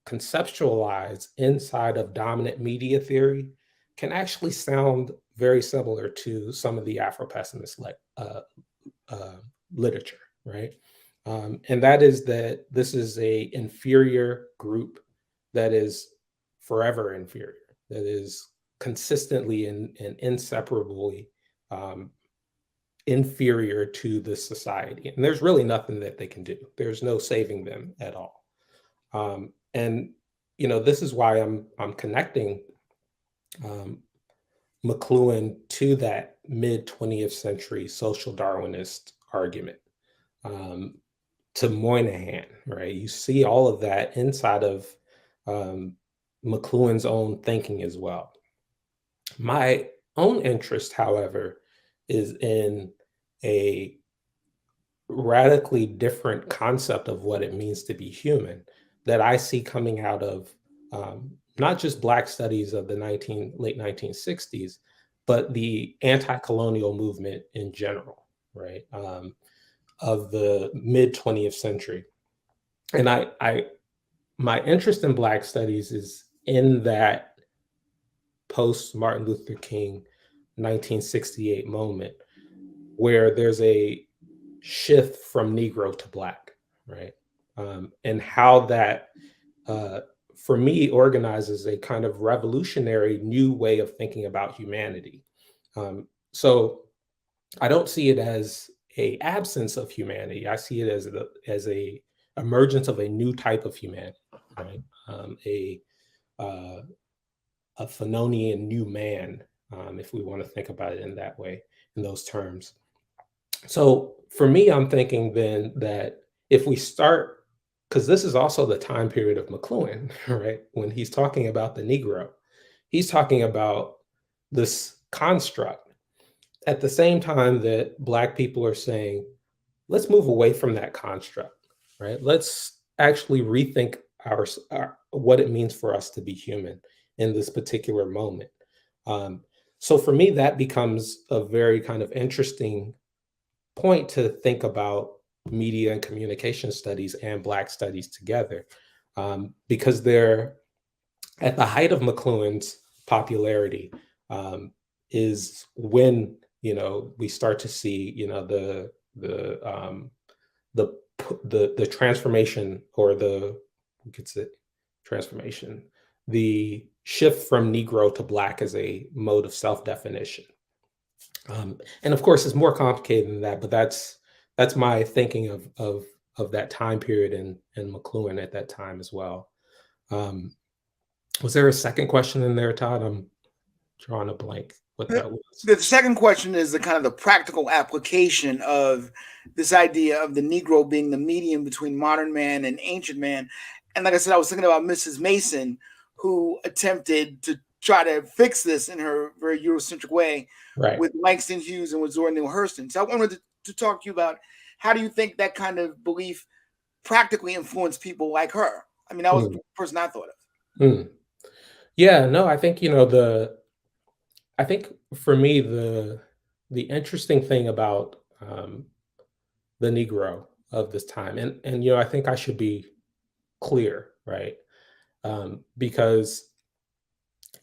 conceptualized inside of dominant media theory can actually sound very similar to some of the Afro-pessimist literature, right? And that is that this is a inferior group that is forever inferior, that is consistently and inseparably inferior to the society. And there's really nothing that they can do. There's no saving them at all. And you know, this is why I'm connecting McLuhan to that mid 20th century social Darwinist argument, to Moynihan, right? You see all of that inside of McLuhan's own thinking as well. My own interest, however, is in a radically different concept of what it means to be human that I see coming out of not just Black studies of the late 1960s, but the anti-colonial movement in general, right? Of the mid 20th century. And my interest in Black studies is in that post Martin Luther King 1968 moment where there's a shift from Negro to Black, right? And how that, for me, organizes a kind of revolutionary new way of thinking about humanity. So I don't see it as a absence of humanity. I see it as a emergence of a new type of humanity, right? A Fanonian new man, if we want to think about it in that way, in those terms. So for me, I'm thinking then that if we start, because this is also the time period of McLuhan, right? When he's talking about the Negro, he's talking about this construct at the same time that Black people are saying, let's move away from that construct, right? Let's actually rethink what it means for us to be human in this particular moment. So for me, that becomes a very kind of interesting point to think about media and communication studies and Black studies together, because they're at the height of McLuhan's popularity, is when, you know, we start to see, you know, the transformation, or we could say transformation, the shift from Negro to Black as a mode of self-definition. And of course, it's more complicated than that, but that's my thinking of that time period and McLuhan at that time as well. Was there a second question in there, Todd? I'm drawing a blank what that was. The second question is the kind of the practical application of this idea of the Negro being the medium between modern man and ancient man. And like I said, I was thinking about Mrs. Mason, who attempted to try to fix this in her very Eurocentric way, right, with Langston Hughes and with Zora Neale Hurston. So I wanted to talk to you about, how do you think that kind of belief practically influenced people like her? I mean, that was the person I thought of. Yeah, no, I think, I think for me, the interesting thing about the Negro of this time, and I think I should be clear, right? Because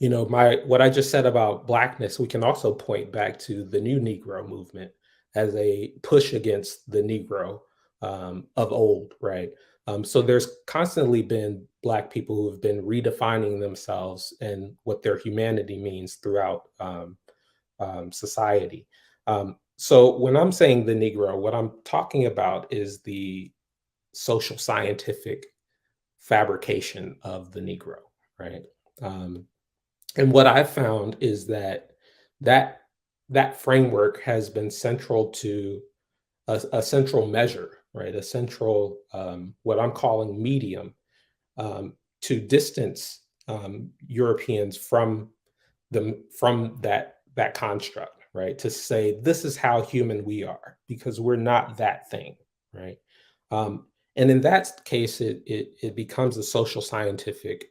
my what I just said about blackness, we can also point back to the new Negro movement as a push against the Negro of old, right? So there's constantly been Black people who have been redefining themselves and what their humanity means throughout society. So when I'm saying the Negro, what I'm talking about is the social scientific fabrication of the Negro, right? Um, and what I've found is that that framework has been central to a central measure, right? A central what I'm calling medium to distance Europeans from that construct, right? To say this is how human we are because we're not that thing, right? And in that case, it becomes a social scientific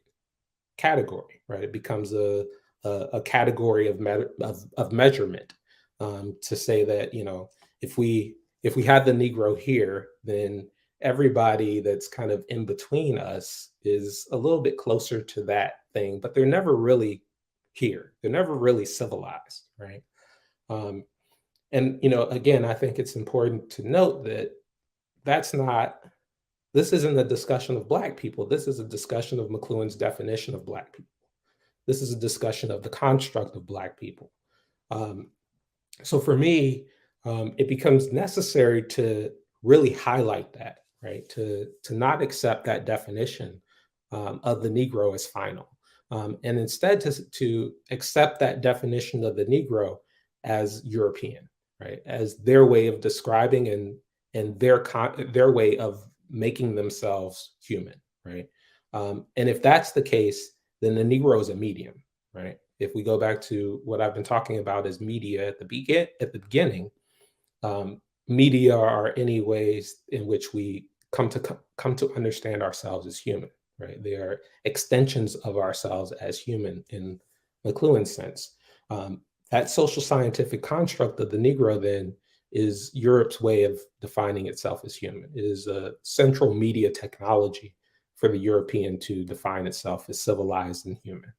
category, right? It becomes a category of measurement to say that if we had the Negro here, then everybody that's kind of in between us is a little bit closer to that thing, but they're never really here. They're never really civilized, right? Um, and again, I think it's important to note that that's not. This isn't a discussion of Black people. This is a discussion of McLuhan's definition of Black people. This is a discussion of the construct of Black people. So for me, it becomes necessary to really highlight that, right? To not accept that definition of the Negro as final, and instead to accept that definition of the Negro as European, right? As their way of describing and their way of making themselves human, right? And if that's the case, then the Negro is a medium, right? If we go back to what I've been talking about as media at the beginning, media are any ways in which we come to understand ourselves as human, right? They are extensions of ourselves as human in McLuhan's sense. That social scientific construct of the Negro then is Europe's way of defining itself as human. It is a central media technology for the European to define itself as civilized and human.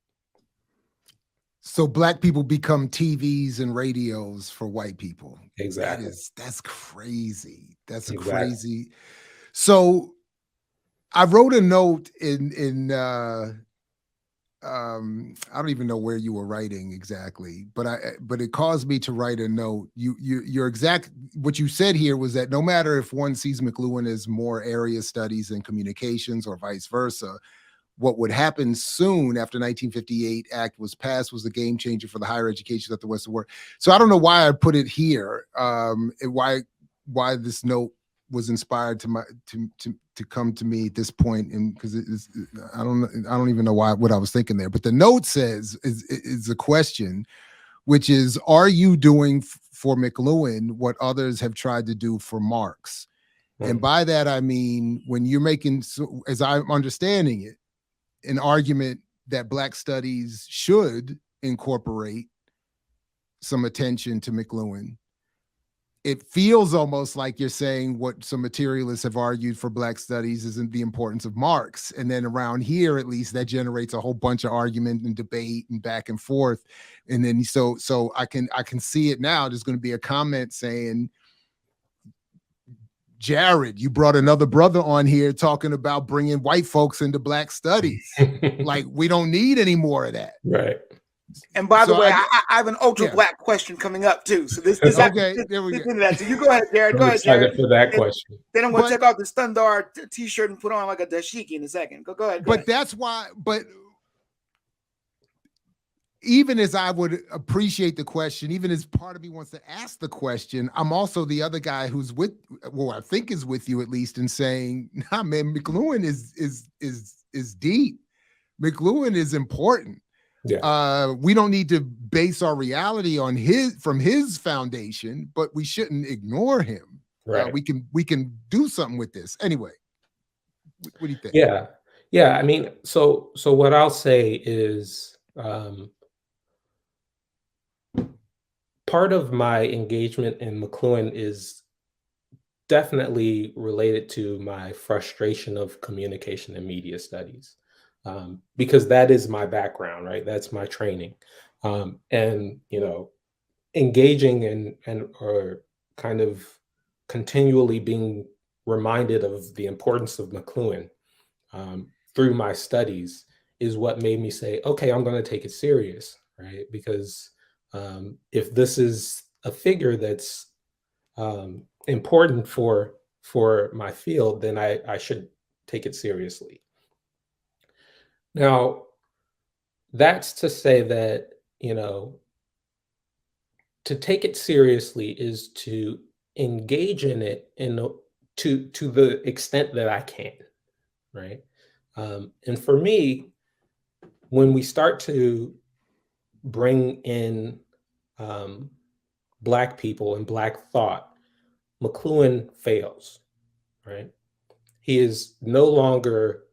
So Black people become TVs and radios for white people. Exactly. That's crazy. That's Exactly. Crazy. So I wrote a note in I don't even know where you were writing exactly, but it caused me to write a note. Your exact what you said here was that no matter if one sees McLuhan as more area studies and communications or vice versa, what would happen soon after 1958 Act was passed was the game changer for the higher education of the Western world. So I don't know why I put it here, and why this note was inspired to come to me at this point, and because I don't even know what I was thinking there. But the note says is a question, which is, are you doing for McLuhan what others have tried to do for Marx? And by that I mean, when you're making, as I'm understanding it, an argument that Black studies should incorporate some attention to McLuhan, it feels almost like you're saying what some materialists have argued for Black studies isn't the importance of Marx. And then around here, at least, that generates a whole bunch of argument and debate and back and forth. And then so I can see it now. There's going to be a comment saying, Jared, you brought another brother on here talking about bringing white folks into Black studies. Like, we don't need any more of that. Right. And by the way, I have an ultra Black question coming up too. So this okay, there we go. So you go ahead, Jared. Go ahead, Jared. For that question. Then I'm going to take off the Stundar t-shirt and put on like a dashiki in a second. Go ahead. But that's why. But even as I would appreciate the question, even as part of me wants to ask the question, I'm also the other guy who's I think is with you at least, in saying, nah, man, McLuhan is deep. McLuhan is important. Yeah. We don't need to base our reality on from his foundation, but we shouldn't ignore him. Right. We can do something with this. Anyway, what do you think? Yeah. I mean, so what I'll say is, Part of my engagement in McLuhan is definitely related to my frustration of communication and media studies, because that is my background, right? That's my training. And, engaging and or kind of continually being reminded of the importance of McLuhan through my studies is what made me say, okay, I'm going to take it serious, right? Because if this is a figure that's important for my field, then I should take it seriously. Now, that's to say that, to take it seriously is to engage in it to the extent that I can, right? And for me, when we start to bring in Black people and Black thought, McLuhan fails, right? He is no longer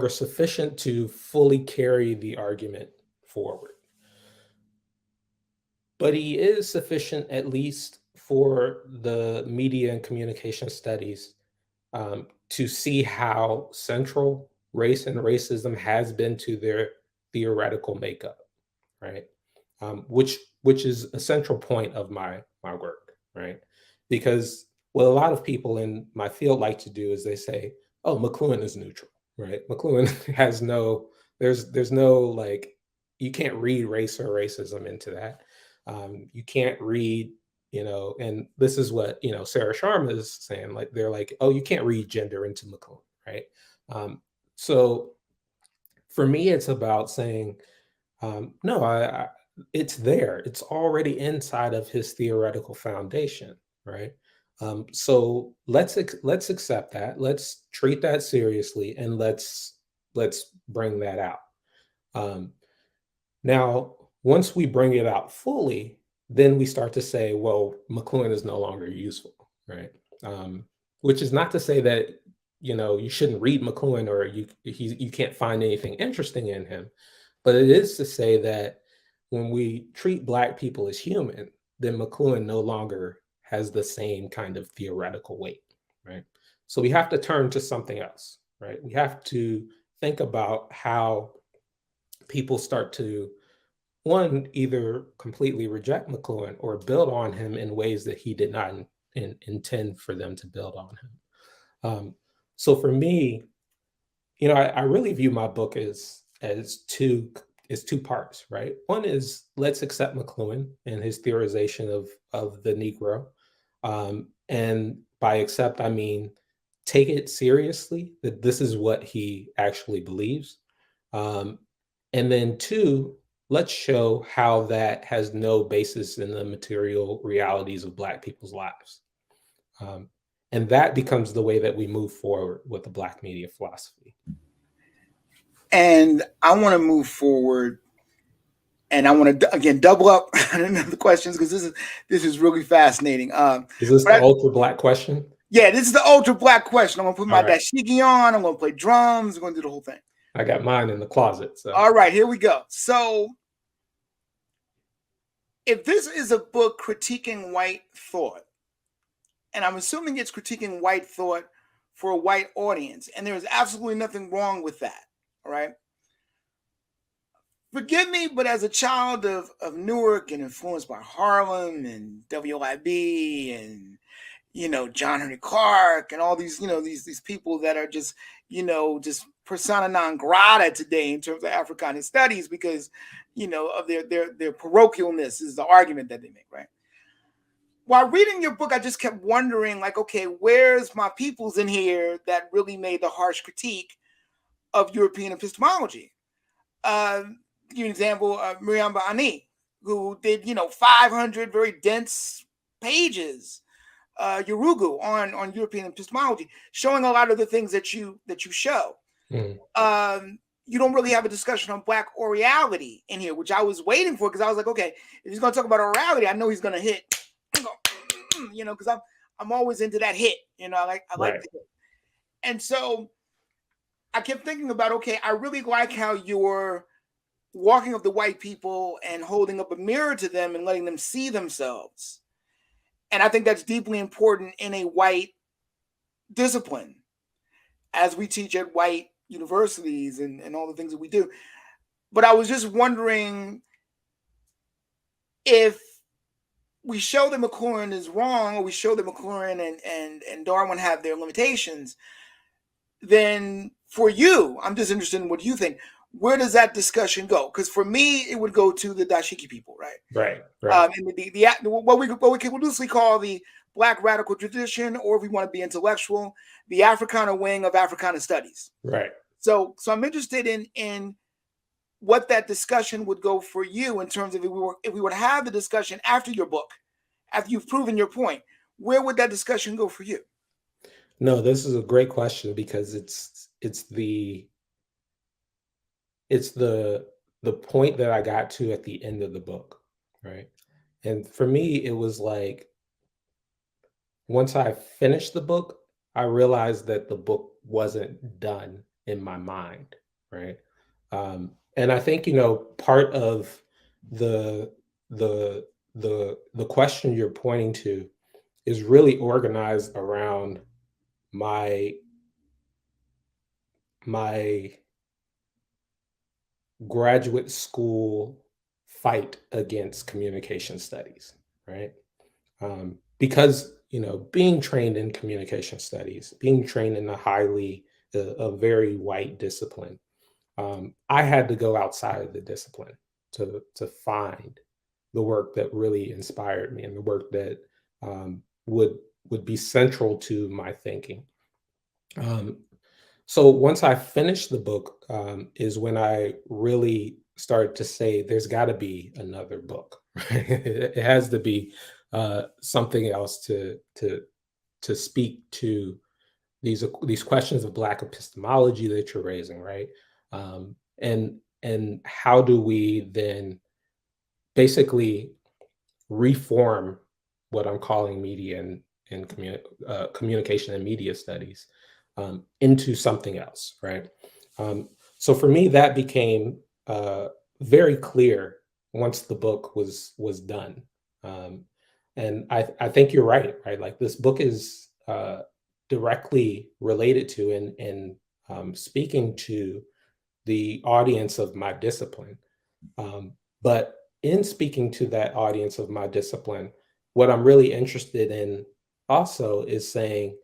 sufficient to fully carry the argument forward. But he is sufficient, at least for the media and communication studies, to see how central race and racism has been to their theoretical makeup, right? Which is a central point of my work, right? Because what a lot of people in my field like to do is they say, "Oh, McLuhan is neutral," right? McLuhan has no, there's no like, you can't read race or racism into that. You can't read, and this is what Sarah Sharma is saying. Like they're like, "Oh, you can't read gender into McLuhan," right? So for me, it's about saying, no, it's there. It's already inside of his theoretical foundation, right? So let's accept that. Let's treat that seriously, and let's bring that out. Now, once we bring it out fully, then we start to say, well, McLuhan is no longer useful, right? Which is not to say that you shouldn't read McLuhan or you can't find anything interesting in him, but it is to say that when we treat Black people as human, then McLuhan no longer has the same kind of theoretical weight, right? So we have to turn to something else, right? We have to think about how people start to, one, either completely reject McLuhan or build on him in ways that he did not intend for them to build on him. So for me, I really view my book as two parts, right? One is, let's accept McLuhan and his theorization of the Negro. And by accept, I mean, take it seriously, that this is what he actually believes. And then two, let's show how that has no basis in the material realities of Black people's lives. And that becomes the way that we move forward with the Black media philosophy. And I want to move forward, and I want to again double up on the questions, because this is really fascinating. Is this the ultra Black question? Yeah, this is the ultra Black question. I'm gonna put my right. dashiki on. I'm gonna play drums. I'm gonna do the whole thing. I got mine in the closet. So. All right, here we go. So, if this is a book critiquing white thought, and I'm assuming it's critiquing white thought for a white audience, and there is absolutely nothing wrong with that, all right? Forgive me, but as a child of Newark and influenced by Harlem and WIB and, John Henry Clark and all these, these people that are just, just persona non grata today in terms of Africana studies because, of their parochialness is the argument that they make, right? While reading your book, I just kept wondering, like, okay, where's my peoples in here that really made the harsh critique of European epistemology? Give you an example, Merrill who did, 500 very dense pages, Yurugu on European epistemology, showing a lot of the things that you show. Mm. You don't really have a discussion on Black orality in here, which I was waiting for, because I was like, okay, if he's going to talk about orality, I know he's going to hit, because I'm always into that hit, I like the hit. And so I kept thinking about, okay, I really like how you're walking up to white people and holding up a mirror to them and letting them see themselves. And I think that's deeply important in a white discipline, as we teach at white universities and all the things that we do. But I was just wondering if we show that McLuhan is wrong, or we show that McLuhan and Darwin have their limitations, then for you, I'm just interested in what you think. Where does that discussion go? Because for me, it would go to the dashiki people, right? Right. And what we can loosely call the Black radical tradition, or if we want to be intellectual, the Africana wing of Africana studies. Right. So I'm interested in what that discussion would go for you in terms of if we were to have the discussion after your book, after you've proven your point, where would that discussion go for you? No, this is a great question, because it's the point that I got to at the end of the book, right? And for me, it was like, once I finished the book, I realized that the book wasn't done in my mind, right? And I think, part of the question you're pointing to is really organized around my graduate school fight against communication studies, right? Because, being trained in communication studies, being trained in a very white discipline, I had to go outside of the discipline to find the work that really inspired me, and the work that would be central to my thinking. So once I finished the book, is when I really started to say, there's got to be another book. Right? It has to be something else to speak to these questions of Black epistemology that you're raising, right? And how do we then basically reform what I'm calling media and communication and media studies into something else, right? So for me, that became very clear once the book was done. And I think you're right? Like, this book is directly related to and speaking to the audience of my discipline. But in speaking to that audience of my discipline, what I'm really interested in also is saying,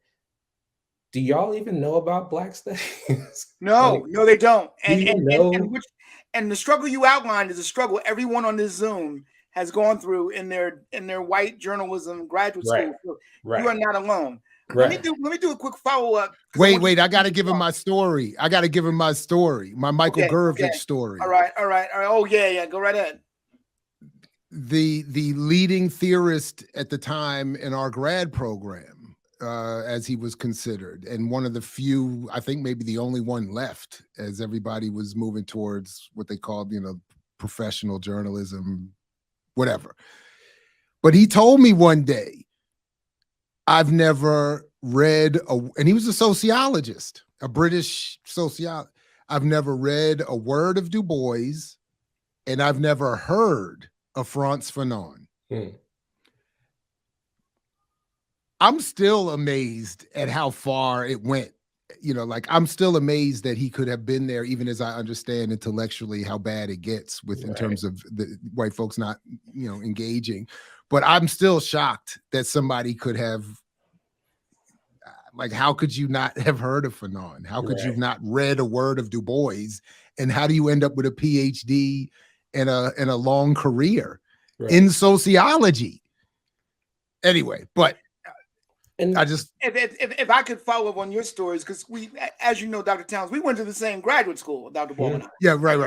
do y'all even know about Black studies? No, no, they don't. And The struggle you outlined is a struggle everyone on this Zoom has gone through in their white journalism graduate school. Right. You are not alone. Right. Let me do a quick follow-up. Wait, I got to give him my story. My Michael Gurevich story. All right. Oh, yeah, go right ahead. The leading theorist at the time in our grad program, as he was considered, and one of the few, I think maybe the only one left, as everybody was moving towards what they called, professional journalism, whatever. But he told me one day, I've never read and he was a sociologist, a British sociologist. I've never read a word of Du Bois, and I've never heard of Frantz Fanon. I'm still amazed at how far it went. I'm still amazed that he could have been there, even as I understand intellectually how bad it gets in terms of the white folks not, engaging. But I'm still shocked that somebody could have, how could you not have heard of Fanon? How could you not read a word of Du Bois? And how do you end up with a Ph.D. and a long career in sociology? Anyway, but and I just if I could follow up on your stories, because we, as you know, Dr. Towns, we went to the same graduate school, Dr. Bowman. Yeah, right.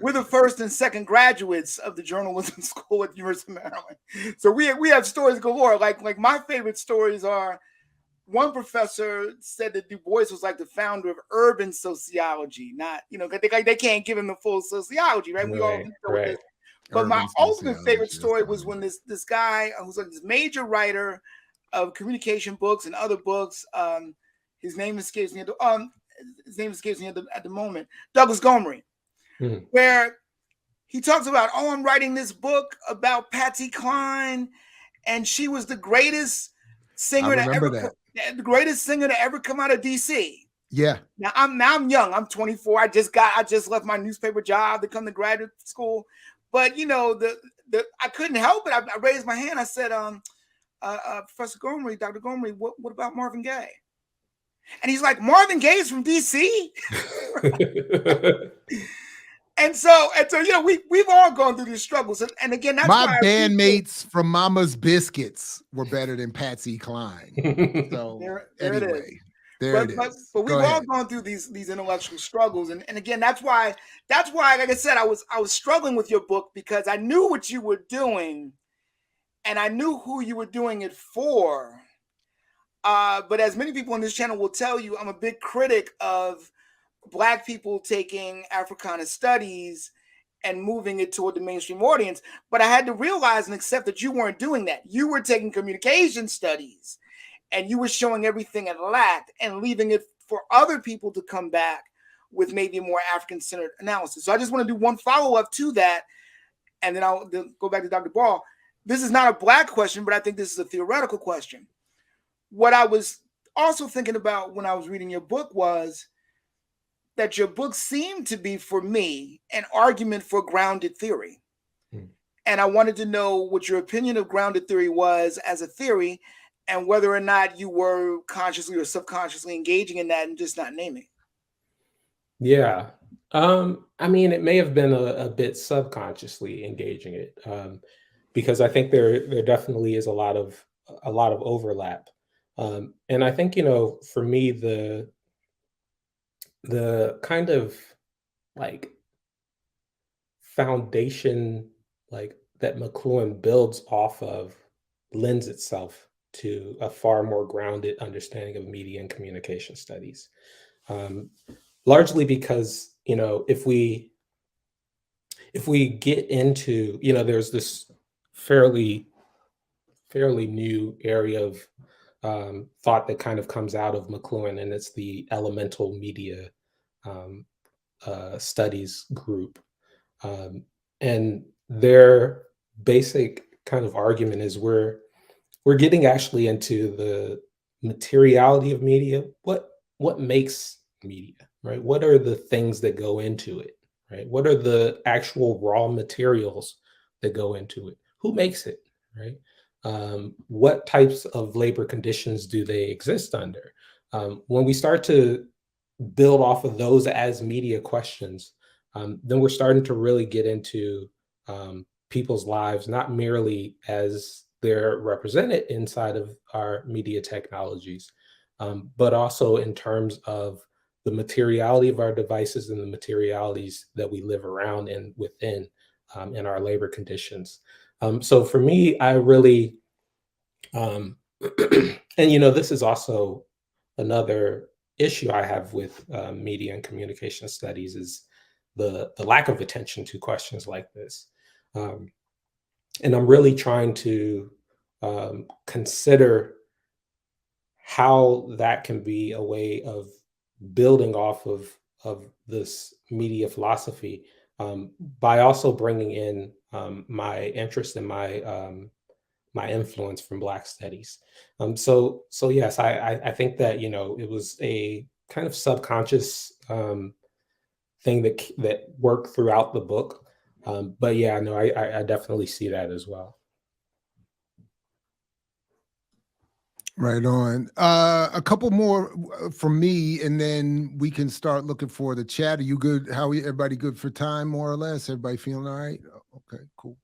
We're the first and second graduates of the journalism school at the University of Maryland. So we have stories galore. Like my favorite stories are, one professor said that Du Bois was like the founder of urban sociology, not, they can't give him the full sociology, right? We all know this. But my ultimate favorite story was when this guy who's like this major writer of communication books and other books, his name escapes me. his name escapes me at the moment, Douglas Gomery, where he talks about, oh, I'm writing this book about Patsy Cline, and she was the greatest singer the greatest singer to ever come out of DC. Yeah. Now I'm young. I'm 24. I just left my newspaper job to come to graduate school. But you know, I couldn't help it. I raised my hand. I said, Professor Gomery, Dr. Gomery, what about Marvin Gaye? And he's like, Marvin Gaye's from DC. And so, you know, we've all gone through these struggles. And again, that's my why bandmates from Mama's Biscuits were better than Patsy Cline. So there anyway, it is. But we've all gone through these intellectual struggles. And again, that's why, like I said, I was struggling with your book, because I knew what you were doing and I knew who you were doing it for. But as many people on this channel will tell you, I'm a big critic of Black people taking Africana studies and moving it toward the mainstream audience. But I had to realize and accept that you weren't doing that. You were taking communication studies and you were showing everything it lacked and leaving it for other people to come back with maybe a more African-centered analysis. So I just want to do one follow-up to that, and then I'll go back to Dr. Ball. This is not a Black question, but I think this is a theoretical question. What I was also thinking about when I was reading your book was that your book seemed to be, for me, an argument for grounded theory. And I wanted to know what your opinion of grounded theory was as a theory, and whether or not you were consciously or subconsciously engaging in that and just not naming it. Yeah. I mean, it may have been a bit subconsciously engaging it, because I think there definitely is a lot of overlap. And I think, you know, for me, the kind of like foundation like that McLuhan builds off of lends itself to a far more grounded understanding of media and communication studies. Largely because, you know, if we get into, you know, there's this fairly new area of thought that kind of comes out of McLuhan, and it's the elemental media studies group. And their basic kind of argument is we're getting actually into the materiality of media. What makes media, right? What are the things that go into it, right? What are the actual raw materials that go into it? Who makes it, right? What types of labor conditions do they exist under? When we start to build off of those as media questions, then we're starting to really get into people's lives, not merely as they're represented inside of our media technologies, but also in terms of the materiality of our devices and the materialities that we live around and within in our labor conditions. So for me, I really, and you know, this is also another issue I have with media and communication studies, is the lack of attention to questions like this. And I'm really trying to consider how that can be a way of building off of this media philosophy, by also bringing in my interest and my influence from Black studies. So yes, I think that, you know, it was a kind of subconscious thing that worked throughout the book. But yeah, no, I definitely see that as well. Right on. A couple more from me, and then we can start looking for the chat. Are you good? Everybody good for time, more or less? Everybody feeling all right? Okay, cool.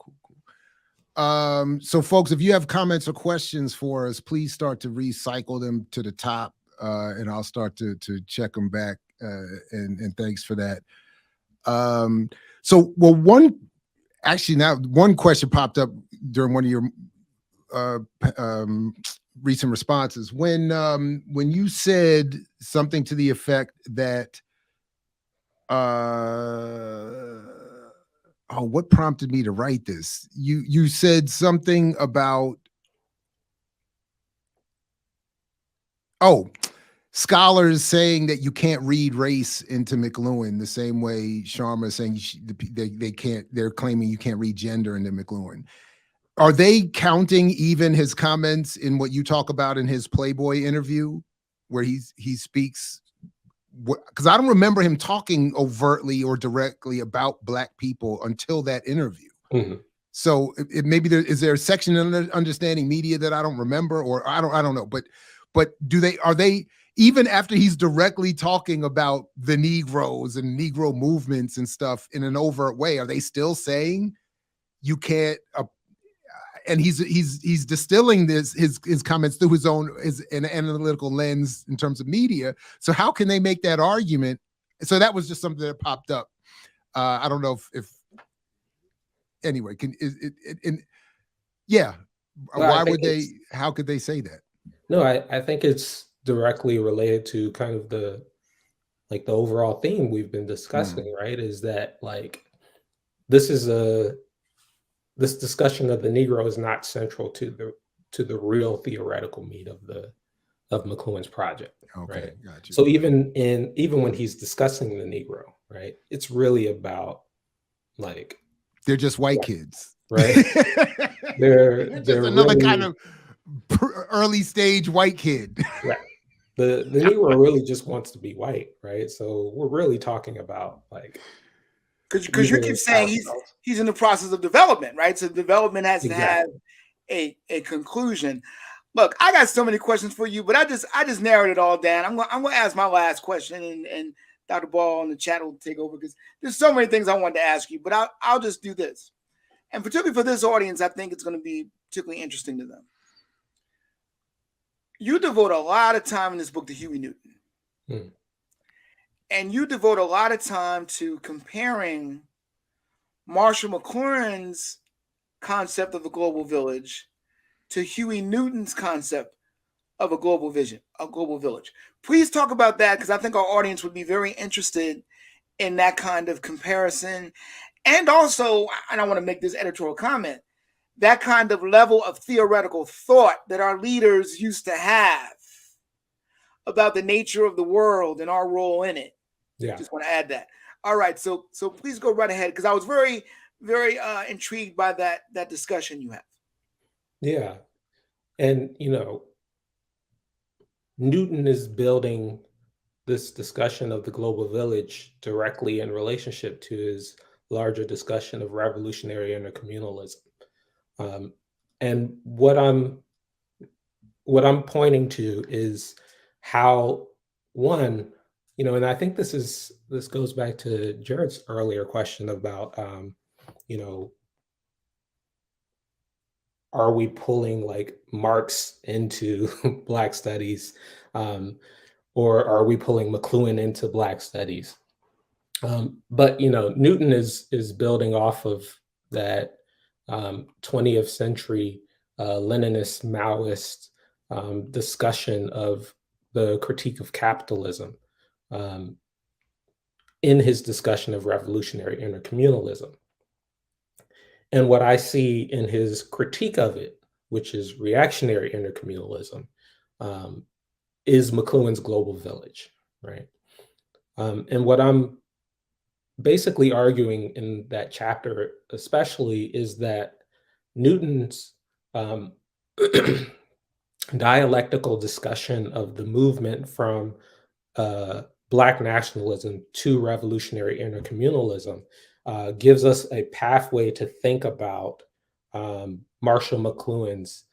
So folks, if you have comments or questions for us, please start to recycle them to the top, and I'll start to check them back. And thanks for that. So, well, one question popped up during one of your recent responses when you said something to the effect that what prompted me to write this? You said something about scholars saying that you can't read race into McLuhan the same way Sharma is saying they can't, they're claiming you can't read gender into McLuhan. Are they counting even his comments in what you talk about in his Playboy interview where he speaks? Because I don't remember him talking overtly or directly about Black people until that interview. Mm-hmm. So maybe is there a section in understanding media that I don't remember, or I don't know, but are they, even after he's directly talking about the Negroes and Negro movements and stuff in an overt way, are they still saying you can't, and he's distilling his comments through an analytical lens in terms of media. So how can they make that argument? So that was just something that popped up. I don't know if anyway, yeah. Well, why would they, how could they say that? No, I think it's directly related to kind of the overall theme we've been discussing, right? Is that like, this discussion of the Negro is not central to the real theoretical meat of McLuhan's project. Okay, right? Got you. So even when he's discussing the Negro, right, it's really about like, they're just white kids, right? they're just another really, kind of early stage white kid. right. The Negro really just wants to be white, right? So we're really talking about like, because you keep saying he's in the process of development, right? So development has to have a conclusion. Look, I got so many questions for you, but I just narrowed it all down. I'm gonna ask my last question, and Dr. Ball in the chat will take over because there's so many things I wanted to ask you, but I'll just do this. And particularly for this audience, I think it's going to be particularly interesting to them. You devote a lot of time in this book to Huey Newton. And you devote a lot of time to comparing Marshall McLuhan's concept of a global village to Huey Newton's concept of a global vision, a global village. Please talk about that, because I think our audience would be very interested in that kind of comparison. And also, and I want to make this editorial comment, that kind of level of theoretical thought that our leaders used to have about the nature of the world and our role in it. Yeah. Just want to add that. All right. So please go right ahead, because I was very, very intrigued by that discussion you have. Yeah. And, Newton is building this discussion of the global village directly in relationship to his larger discussion of revolutionary intercommunalism. And what I'm pointing to is how, one, and I think this goes back to Jared's earlier question about, are we pulling like Marx into Black studies, or are we pulling McLuhan into Black studies? But Newton is building off of that 20th century Leninist, Maoist discussion of the critique of capitalism in his discussion of revolutionary intercommunalism. And what I see in his critique of it, which is reactionary intercommunalism, is McLuhan's global village, right? And what I'm basically arguing in that chapter especially is that Newton's dialectical discussion of the movement from Black nationalism to revolutionary intercommunalism gives us a pathway to think about Marshall McLuhan's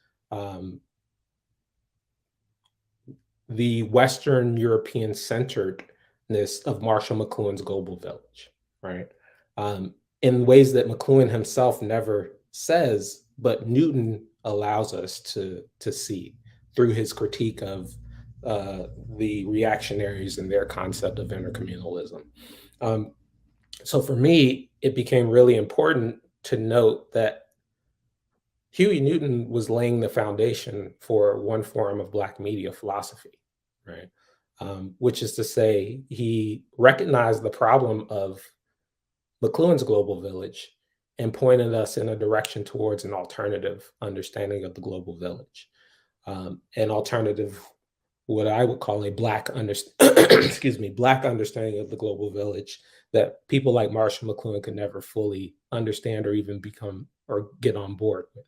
the Western European centeredness of Marshall McLuhan's global village, right? In ways that McLuhan himself never says, but Newton allows us to see through his critique of the reactionaries and their concept of intercommunalism. So for me, it became really important to note that Huey Newton was laying the foundation for one form of Black media philosophy, right? Which is to say, he recognized the problem of McLuhan's global village and pointed us in a direction towards an alternative understanding of the global village. An alternative what I would call a excuse me, Black understanding of the global village that people like Marshall McLuhan could never fully understand or even become or get on board with.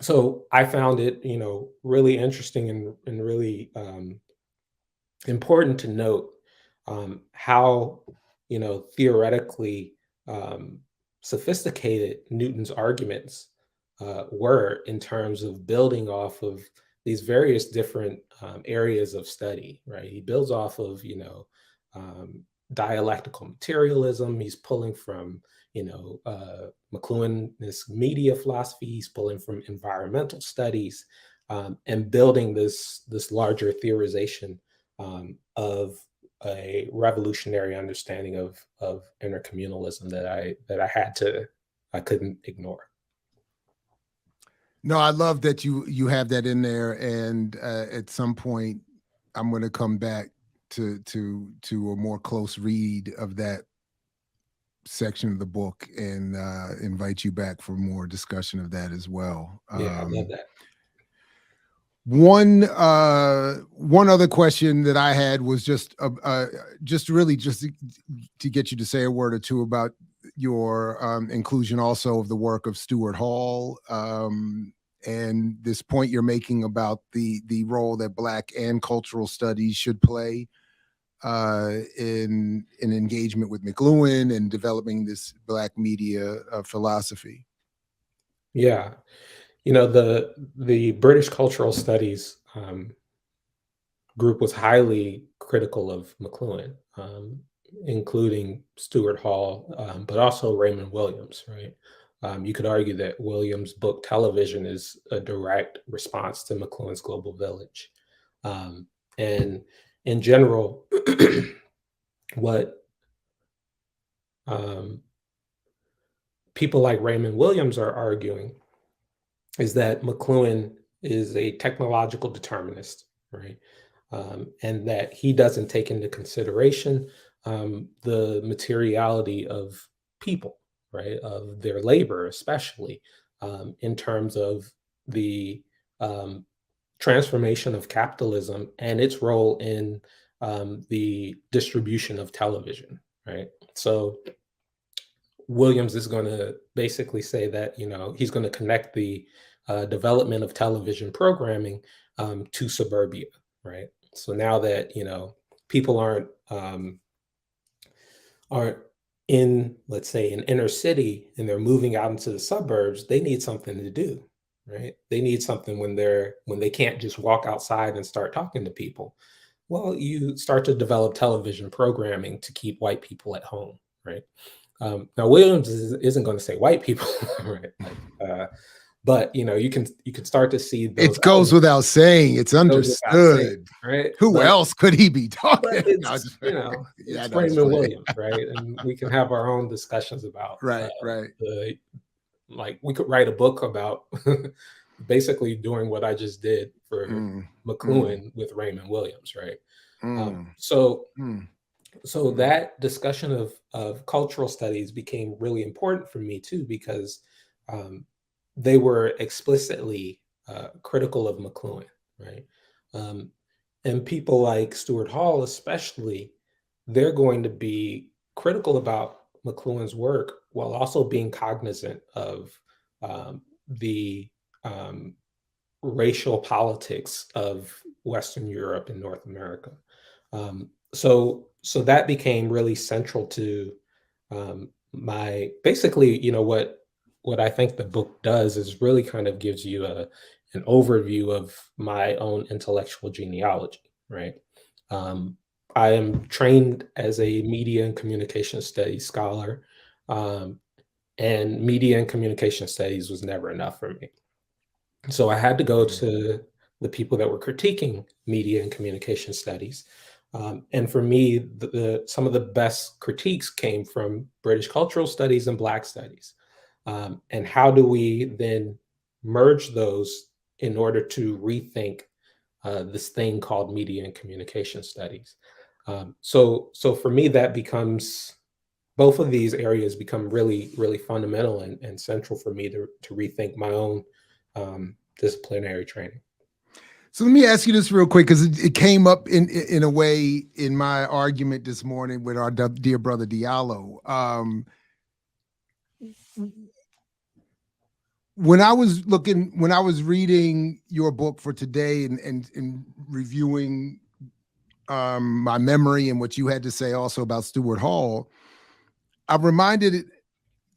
So I found it, really interesting and really important to note how, theoretically sophisticated Newton's arguments were in terms of building off of these various different areas of study, right? He builds off of, dialectical materialism. He's pulling from, McLuhanist media philosophy. He's pulling from environmental studies and building this larger theorization of a revolutionary understanding of intercommunalism that I couldn't ignore. No, I love that you have that in there, and at some point, I'm going to come back to a more close read of that section of the book and invite you back for more discussion of that as well. Yeah, I love that. One other question that I had was just really to get you to say a word or two about your inclusion also of the work of Stuart Hall and this point you're making about the role that Black and cultural studies should play in engagement with McLuhan and developing this Black media philosophy. Yeah. The British Cultural Studies group was highly critical of McLuhan, including Stuart Hall, but also Raymond Williams, right? You could argue that Williams' book Television is a direct response to McLuhan's Global Village. And in general, what people like Raymond Williams are arguing is that McLuhan is a technological determinist, right? And that he doesn't take into consideration the materiality of people, right? Of their labor, especially in terms of the transformation of capitalism and its role in the distribution of television, right? So Williams is going to basically say that, he's going to connect the development of television programming to suburbia, right? So now that, people aren't in, let's say, an inner city and they're moving out into the suburbs, they need something to do, right? They need something when they can't just walk outside and start talking to people. Well, you start to develop television programming to keep white people at home, right? Now, Williams isn't going to say white people, right? But you can start to see those. It goes without saying. It's understood, right? Who else could he be talking? It's, it's Raymond Williams, right? And we can have our own discussions about right. We could write a book about basically doing what I just did for McLuhan with Raymond Williams, right? So that discussion of cultural studies became really important for me too, because they were explicitly critical of McLuhan, right? And people like Stuart Hall, especially, they're going to be critical about McLuhan's work while also being cognizant of the racial politics of Western Europe and North America. So that became really central to my basically, what I think the book does is really kind of gives you an overview of my own intellectual genealogy, right? I am trained as a media and communication studies scholar, and media and communication studies was never enough for me. So I had to go to the people that were critiquing media and communication studies. And for me, some of the best critiques came from British cultural studies and Black studies. And how do we then merge those in order to rethink this thing called media and communication studies? So for me, that becomes, both of these areas become really, really fundamental and central for me to rethink my own disciplinary training. So let me ask you this real quick, because it came up in a way in my argument this morning with our dear brother Diallo. When I was reading your book for today and reviewing my memory and what you had to say also about Stuart Hall, I'm reminded,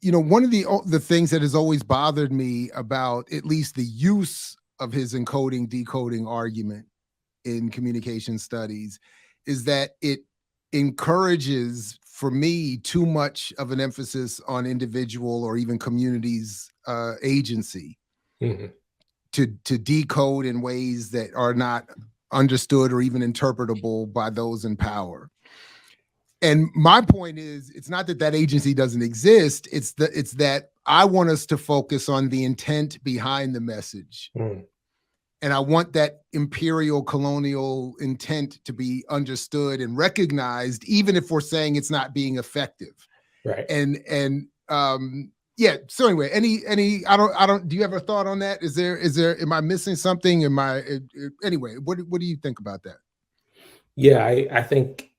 one of the things that has always bothered me about at least the use of his encoding decoding argument in communication studies is that it encourages, for me, too much of an emphasis on individual or even communities' agency to decode in ways that are not understood or even interpretable by those in power. And my point is, it's not that agency doesn't exist. It's that I want us to focus on the intent behind the message. And I want that imperial colonial intent to be understood and recognized, even if we're saying it's not being effective. Right. Yeah. So anyway, do you have a thought on that? Am I missing something? Anyway, what do you think about that? Yeah, I think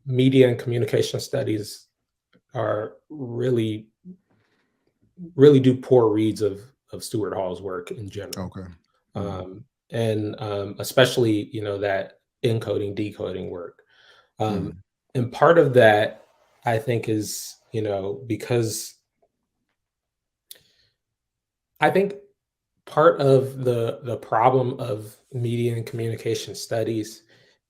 media and communication studies are really do poor reads of Stuart Hall's work in general. Okay. And especially, that encoding, decoding work. And part of that, I think, is, because I think part of the problem of media and communication studies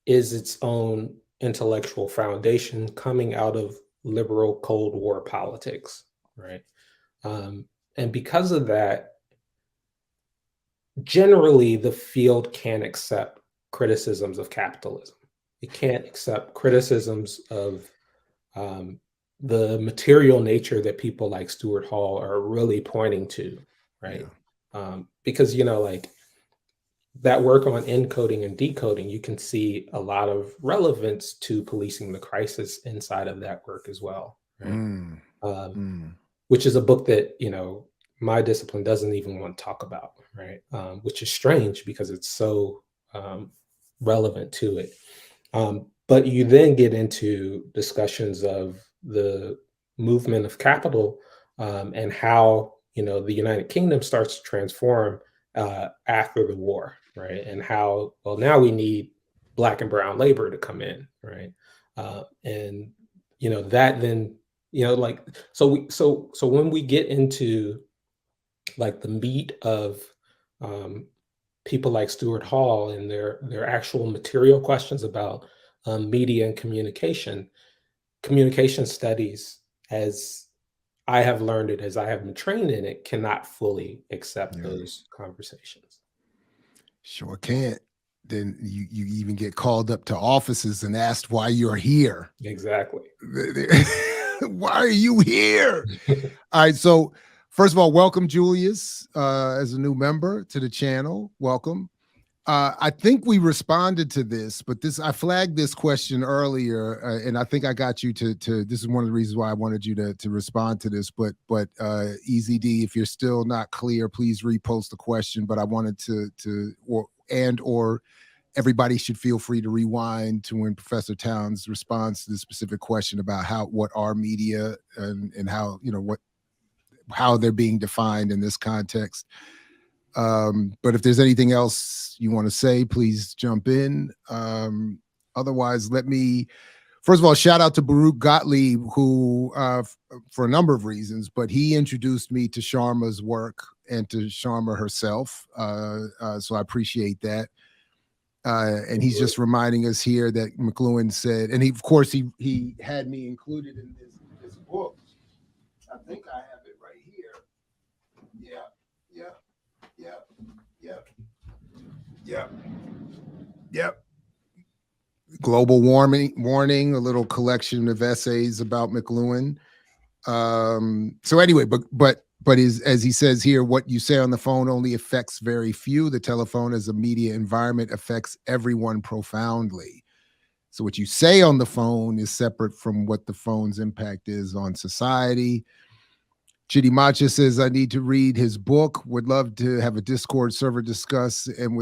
is its own intellectual foundation coming out of liberal Cold War politics, right? And because of that, generally the field can't accept criticisms of capitalism. It can't accept criticisms of the material nature that people like Stuart Hall are really pointing to, right? Yeah. Because, like that work on encoding and decoding, you can see a lot of relevance to policing the crisis inside of that work as well, right? Which is a book that, my discipline doesn't even want to talk about, right? Which is strange because it's so relevant to it. But you then get into discussions of the movement of capital and how, the United Kingdom starts to transform after the war, right? And how, well, now we need Black and brown labor to come in, right? And, that then, so when we get into like the meat of people like Stuart Hall and their actual material questions about media and communication studies, as I have learned it, as I have been trained in it, cannot fully accept those conversations. Sure can't. Then you even get called up to offices and asked why you're here. Exactly. Why are you here? All right. So first of all, welcome Julius as a new member to the channel. Welcome. I think we responded to this, but I flagged this question earlier, and I think I got you to this is one of the reasons why I wanted you to respond to this, but Easy D, if you're still not clear, please repost the question, but I wanted or everybody should feel free to rewind to when Professor Towns responds to the specific question about what are media and how, how they're being defined in this context. But if there's anything else you want to say, please jump in. Otherwise, first of all, shout out to Baruch Gottlieb, who, for a number of reasons, but he introduced me to Sharma's work and to Sharma herself. So I appreciate that. And he's just reminding us here that McLuhan said, and of course, he had me included in this book. I think I have it right here. Yep. Global warning, a little collection of essays about McLuhan. So anyway, but as he says here, what you say on the phone only affects very few. The telephone as a media environment affects everyone profoundly. So what you say on the phone is separate from what the phone's impact is on society. Chidimacha says, I need to read his book. Would love to have a Discord server discuss and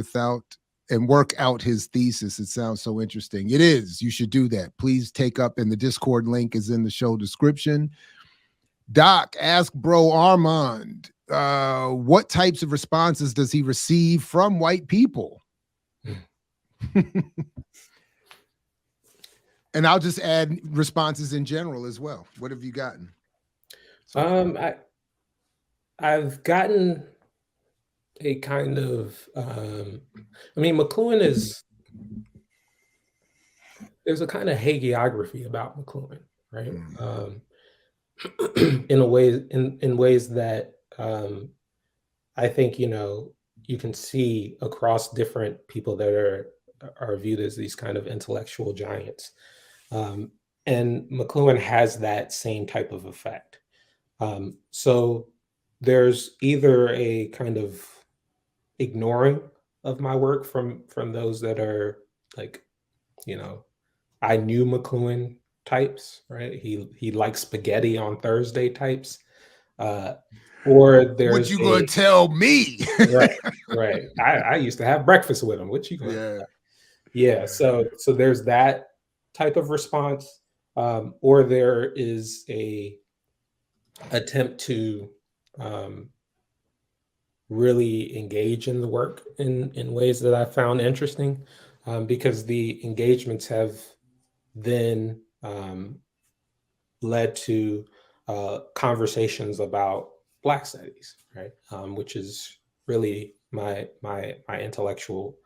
work out his thesis. It sounds so interesting. It is. You should do that. Please take up, and the Discord link is in the show description. Doc, ask bro Armond, what types of responses does he receive from white people? And I'll just add responses in general as well. What have you gotten? I've gotten a kind of, I mean, McLuhan there's a kind of hagiography about McLuhan, right? In ways that I think, you can see across different people that are viewed as these kind of intellectual giants. And McLuhan has that same type of effect. So there's either a kind of ignoring of my work from those that are like, I knew McLuhan types, right? He likes spaghetti on Thursday types. Or there's what you gonna tell me? right. I used to have breakfast with him. What you gonna? Yeah. So there's that type of response, or there is a attempt to really engage in the work in ways that I found interesting, because the engagements have then led to conversations about Black studies, right? Which is really my intellectual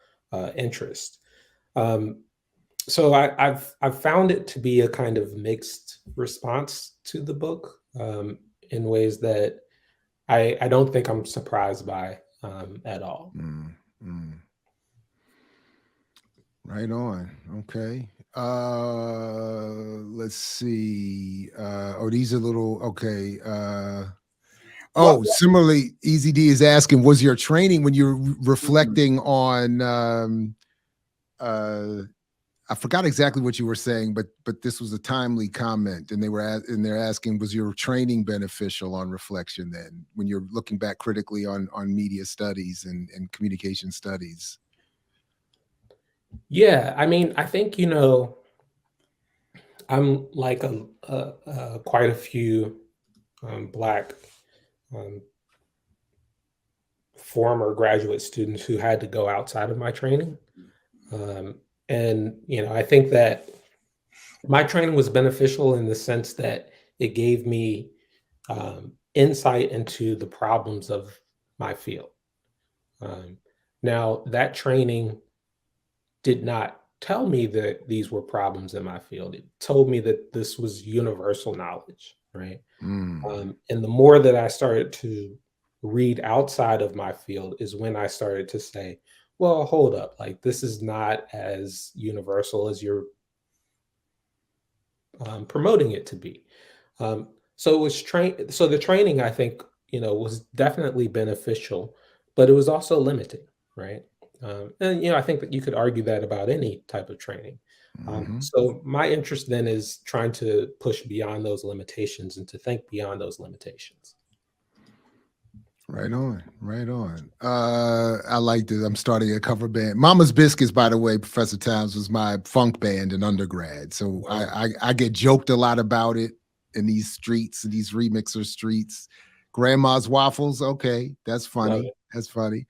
interest. So I've found it to be a kind of mixed response to the book, in ways that I don't think I'm surprised by at all. Right on. Okay. Let's see. These are little, okay. Similarly, Easy D is asking, was your training when you're reflecting on, I forgot exactly what you were saying, but this was a timely comment, and they're asking, was your training beneficial on reflection then, when you're looking back critically on media studies and communication studies? Yeah, I mean, I think, I'm like quite a few Black former graduate students who had to go outside of my training. And, I think that my training was beneficial in the sense that it gave me insight into the problems of my field. Now, that training did not tell me that these were problems in my field. It told me that this was universal knowledge, right? And the more that I started to read outside of my field is when I started to say, well, hold up, like this is not as universal as you're promoting it to be. So it was so the training, I think, was definitely beneficial, but it was also limiting, right? And I think that you could argue that about any type of training. So my interest then is trying to push beyond those limitations and to think beyond those limitations. Right on, right on. I like this. I'm starting a cover band. Mama's Biscuits, by the way, Professor Towns, was my funk band in undergrad. So I get joked a lot about it in these streets, in these remixer streets. Grandma's Waffles, okay, that's funny. That's funny.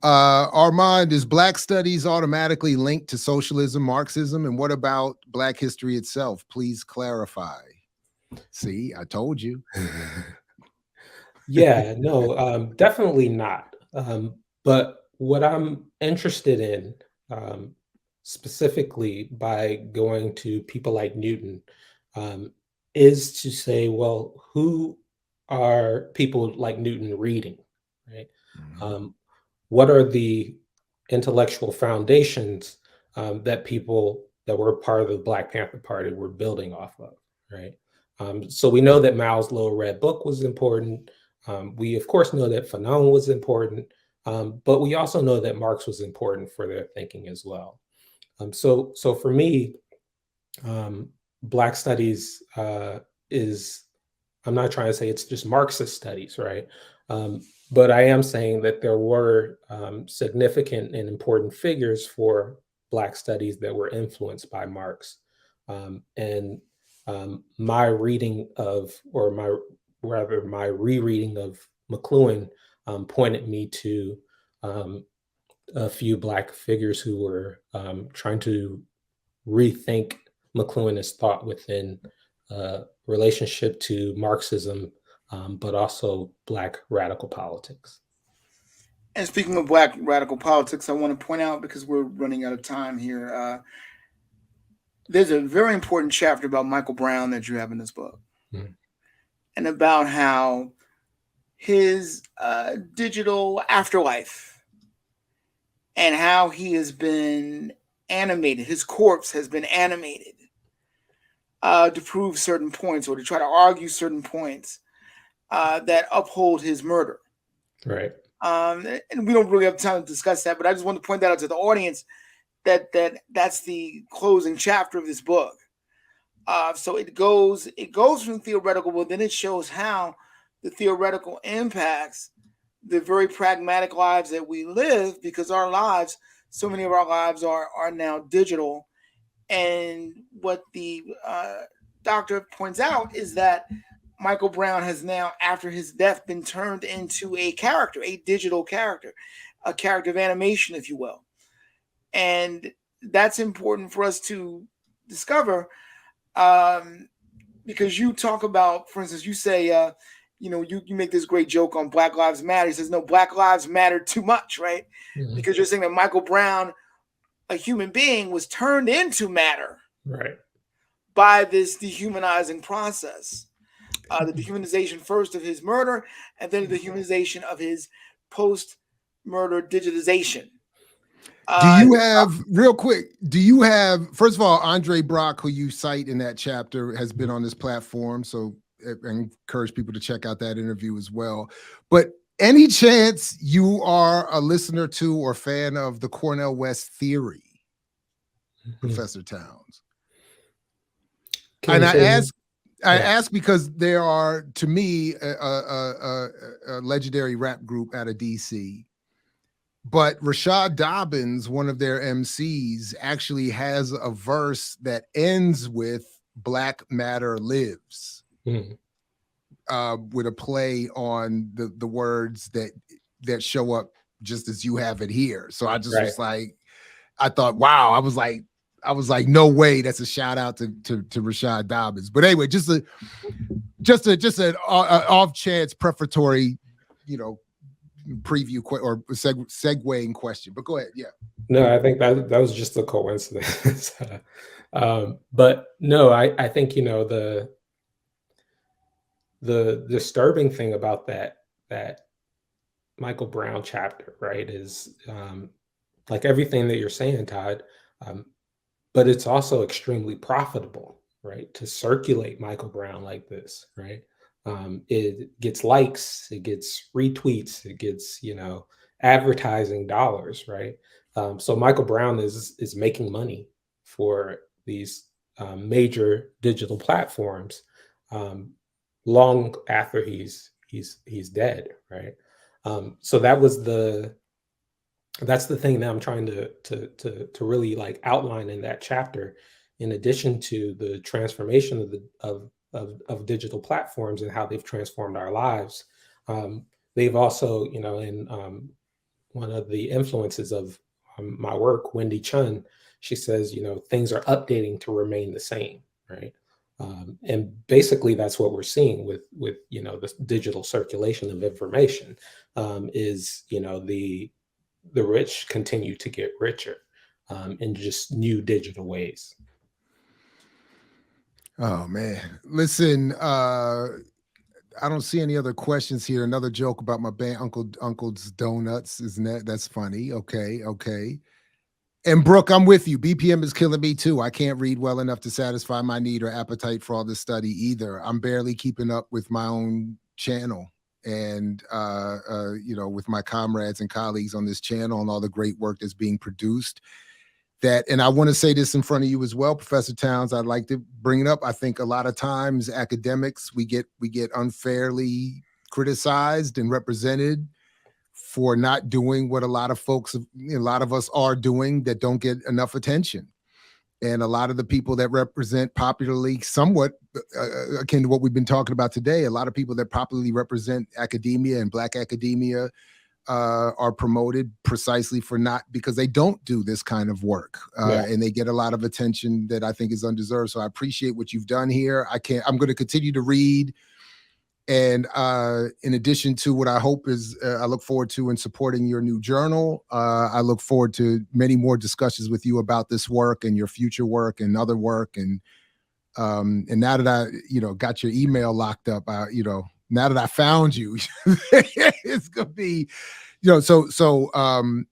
Armond, is Black studies automatically linked to socialism, Marxism? And what about Black history itself? Please clarify. See, I told you. Yeah, no, definitely not. But what I'm interested in, specifically by going to people like Newton, is to say, well, who are people like Newton reading, right? What are the intellectual foundations that people that were part of the Black Panther Party were building off of, right? So we know that Mao's Little Red Book was important. We, of course, know that Fanon was important, but we also know that Marx was important for their thinking as well. So for me, Black studies is I'm not trying to say it's just Marxist studies, right? But I am saying that there were significant and important figures for Black studies that were influenced by Marx. My reading of, or my rereading of McLuhan pointed me to a few Black figures who were trying to rethink McLuhanist thought within relationship to Marxism, but also Black radical politics. And speaking of Black radical politics, I want to point out, because we're running out of time here, there's a very important chapter about Michael Brown that you have in this book, and about how his digital afterlife and how he has been animated, his corpse has been animated to prove certain points, or to try to argue certain points that uphold his murder. Right. And we don't really have time to discuss that, but I just want to point that out to the audience, that's the closing chapter of this book. So it goes from theoretical, but then it shows how the theoretical impacts the very pragmatic lives that we live, because our lives, so many of our lives are now digital. And what the doctor points out is that Michael Brown has now, after his death, been turned into a character, a digital character, a character of animation, if you will. And that's important for us to discover, because you talk about, for instance, you say, you make this great joke on Black Lives Matter. He says, no, Black Lives Matter too much, right? Mm-hmm. Because you're saying that Michael Brown, a human being, was turned into matter, right, by this dehumanizing process. The dehumanization first of his murder, and then the dehumanization of his post-murder digitization. Do you have, real quick, first of all, Andre Brock, who you cite in that chapter, has been on this platform, so I encourage people to check out that interview as well. But any chance you are a listener to or fan of the Cornel West theory, Professor Towns? And I ask because there are, to me, a legendary rap group out of DC, but Rashad Dobbins, one of their MCs, actually has a verse that ends with "Black Matter Lives," with a play on the words that show up just as you have it here. So I just was like, I thought, wow, I was like, no way, that's a shout out to Rashad Dobbins. But anyway, just an off chance prefatory, preview or segueing question. But go ahead. Yeah. No, I think that was just a coincidence. But no, I think the disturbing thing about that Michael Brown chapter, right, is like everything that you're saying, Todd. But it's also extremely profitable, right, to circulate Michael Brown like this, right? It gets likes, it gets retweets, it gets, advertising dollars, right? So Michael Brown is making money for these major digital platforms long after he's dead, right? So that's the thing that I'm trying to really like outline in that chapter. In addition to the transformation of digital platforms and how they've transformed our lives, they've also, in one of the influences of my work, Wendy Chun, she says, things are updating to remain the same, right? And basically that's what we're seeing with the digital circulation of information, is the rich continue to get richer in just new digital ways. Oh man, listen, I don't see any other questions here. Another joke about my band, Uncle's Donuts, isn't that's funny? Okay. And Brooke, I'm with you. BPM is killing me too. I can't read well enough to satisfy my need or appetite for all this study either. I'm barely keeping up with my own channel and with my comrades and colleagues on this channel and all the great work that's being produced. that, and I want to say this in front of you as well, Professor Towns, I'd like to bring it up. I think a lot of times academics, we get unfairly criticized and represented for not doing what a lot of us are doing that don't get enough attention. And a lot of the people that represent popularly, somewhat akin to what we've been talking about today, a lot of people that popularly represent academia and Black academia are promoted precisely for not, because they don't do this kind of work, and they get a lot of attention that I think is undeserved. So I appreciate what you've done here. I'm going to continue to read. And in addition to what I hope is, I look forward to in supporting your new journal. I look forward to many more discussions with you about this work and your future work and other work. And now that I, got your email locked up, now that I found you, it's gonna be,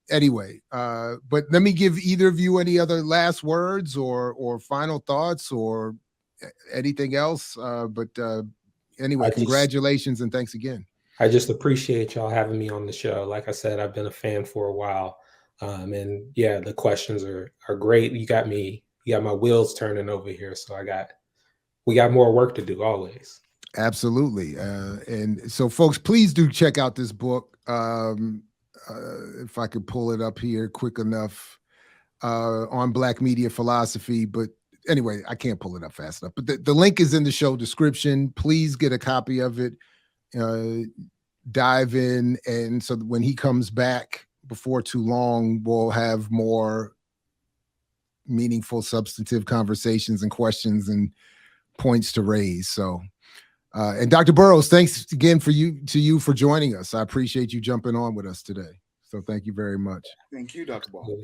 anyway, but let me give either of you any other last words or final thoughts or anything else. Anyway, congratulations and thanks again. I just appreciate y'all having me on the show. Like I said, I've been a fan for a while. And yeah, the questions are great. You got my wheels turning over here. So we got more work to do always. Absolutely. And so folks, please do check out this book. If I could pull it up here quick enough, on Black media philosophy, but anyway, I can't pull it up fast enough, but the link is in the show description. Please get a copy of it, dive in. And so when he comes back before too long, we'll have more meaningful, substantive conversations and questions and points to raise. So, and Dr. Burroughs, thanks again to you for joining us. I appreciate you jumping on with us today. So thank you very much. Thank you, Dr. Ball.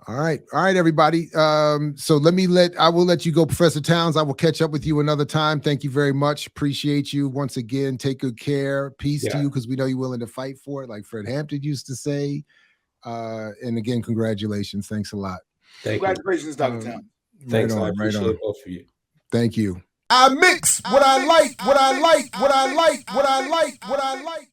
All right, everybody. So I will let you go, Professor Towns. I will catch up with you another time. Thank you very much. Appreciate you once again. Take good care. Peace to you, because we know you're willing to fight for it, like Fred Hampton used to say. And again, congratulations. Thanks a lot. Congratulations, Dr. Towns. Thanks. I appreciate both of you. Thank you. I mix what I like, what I like, what I like, what I like, what I like.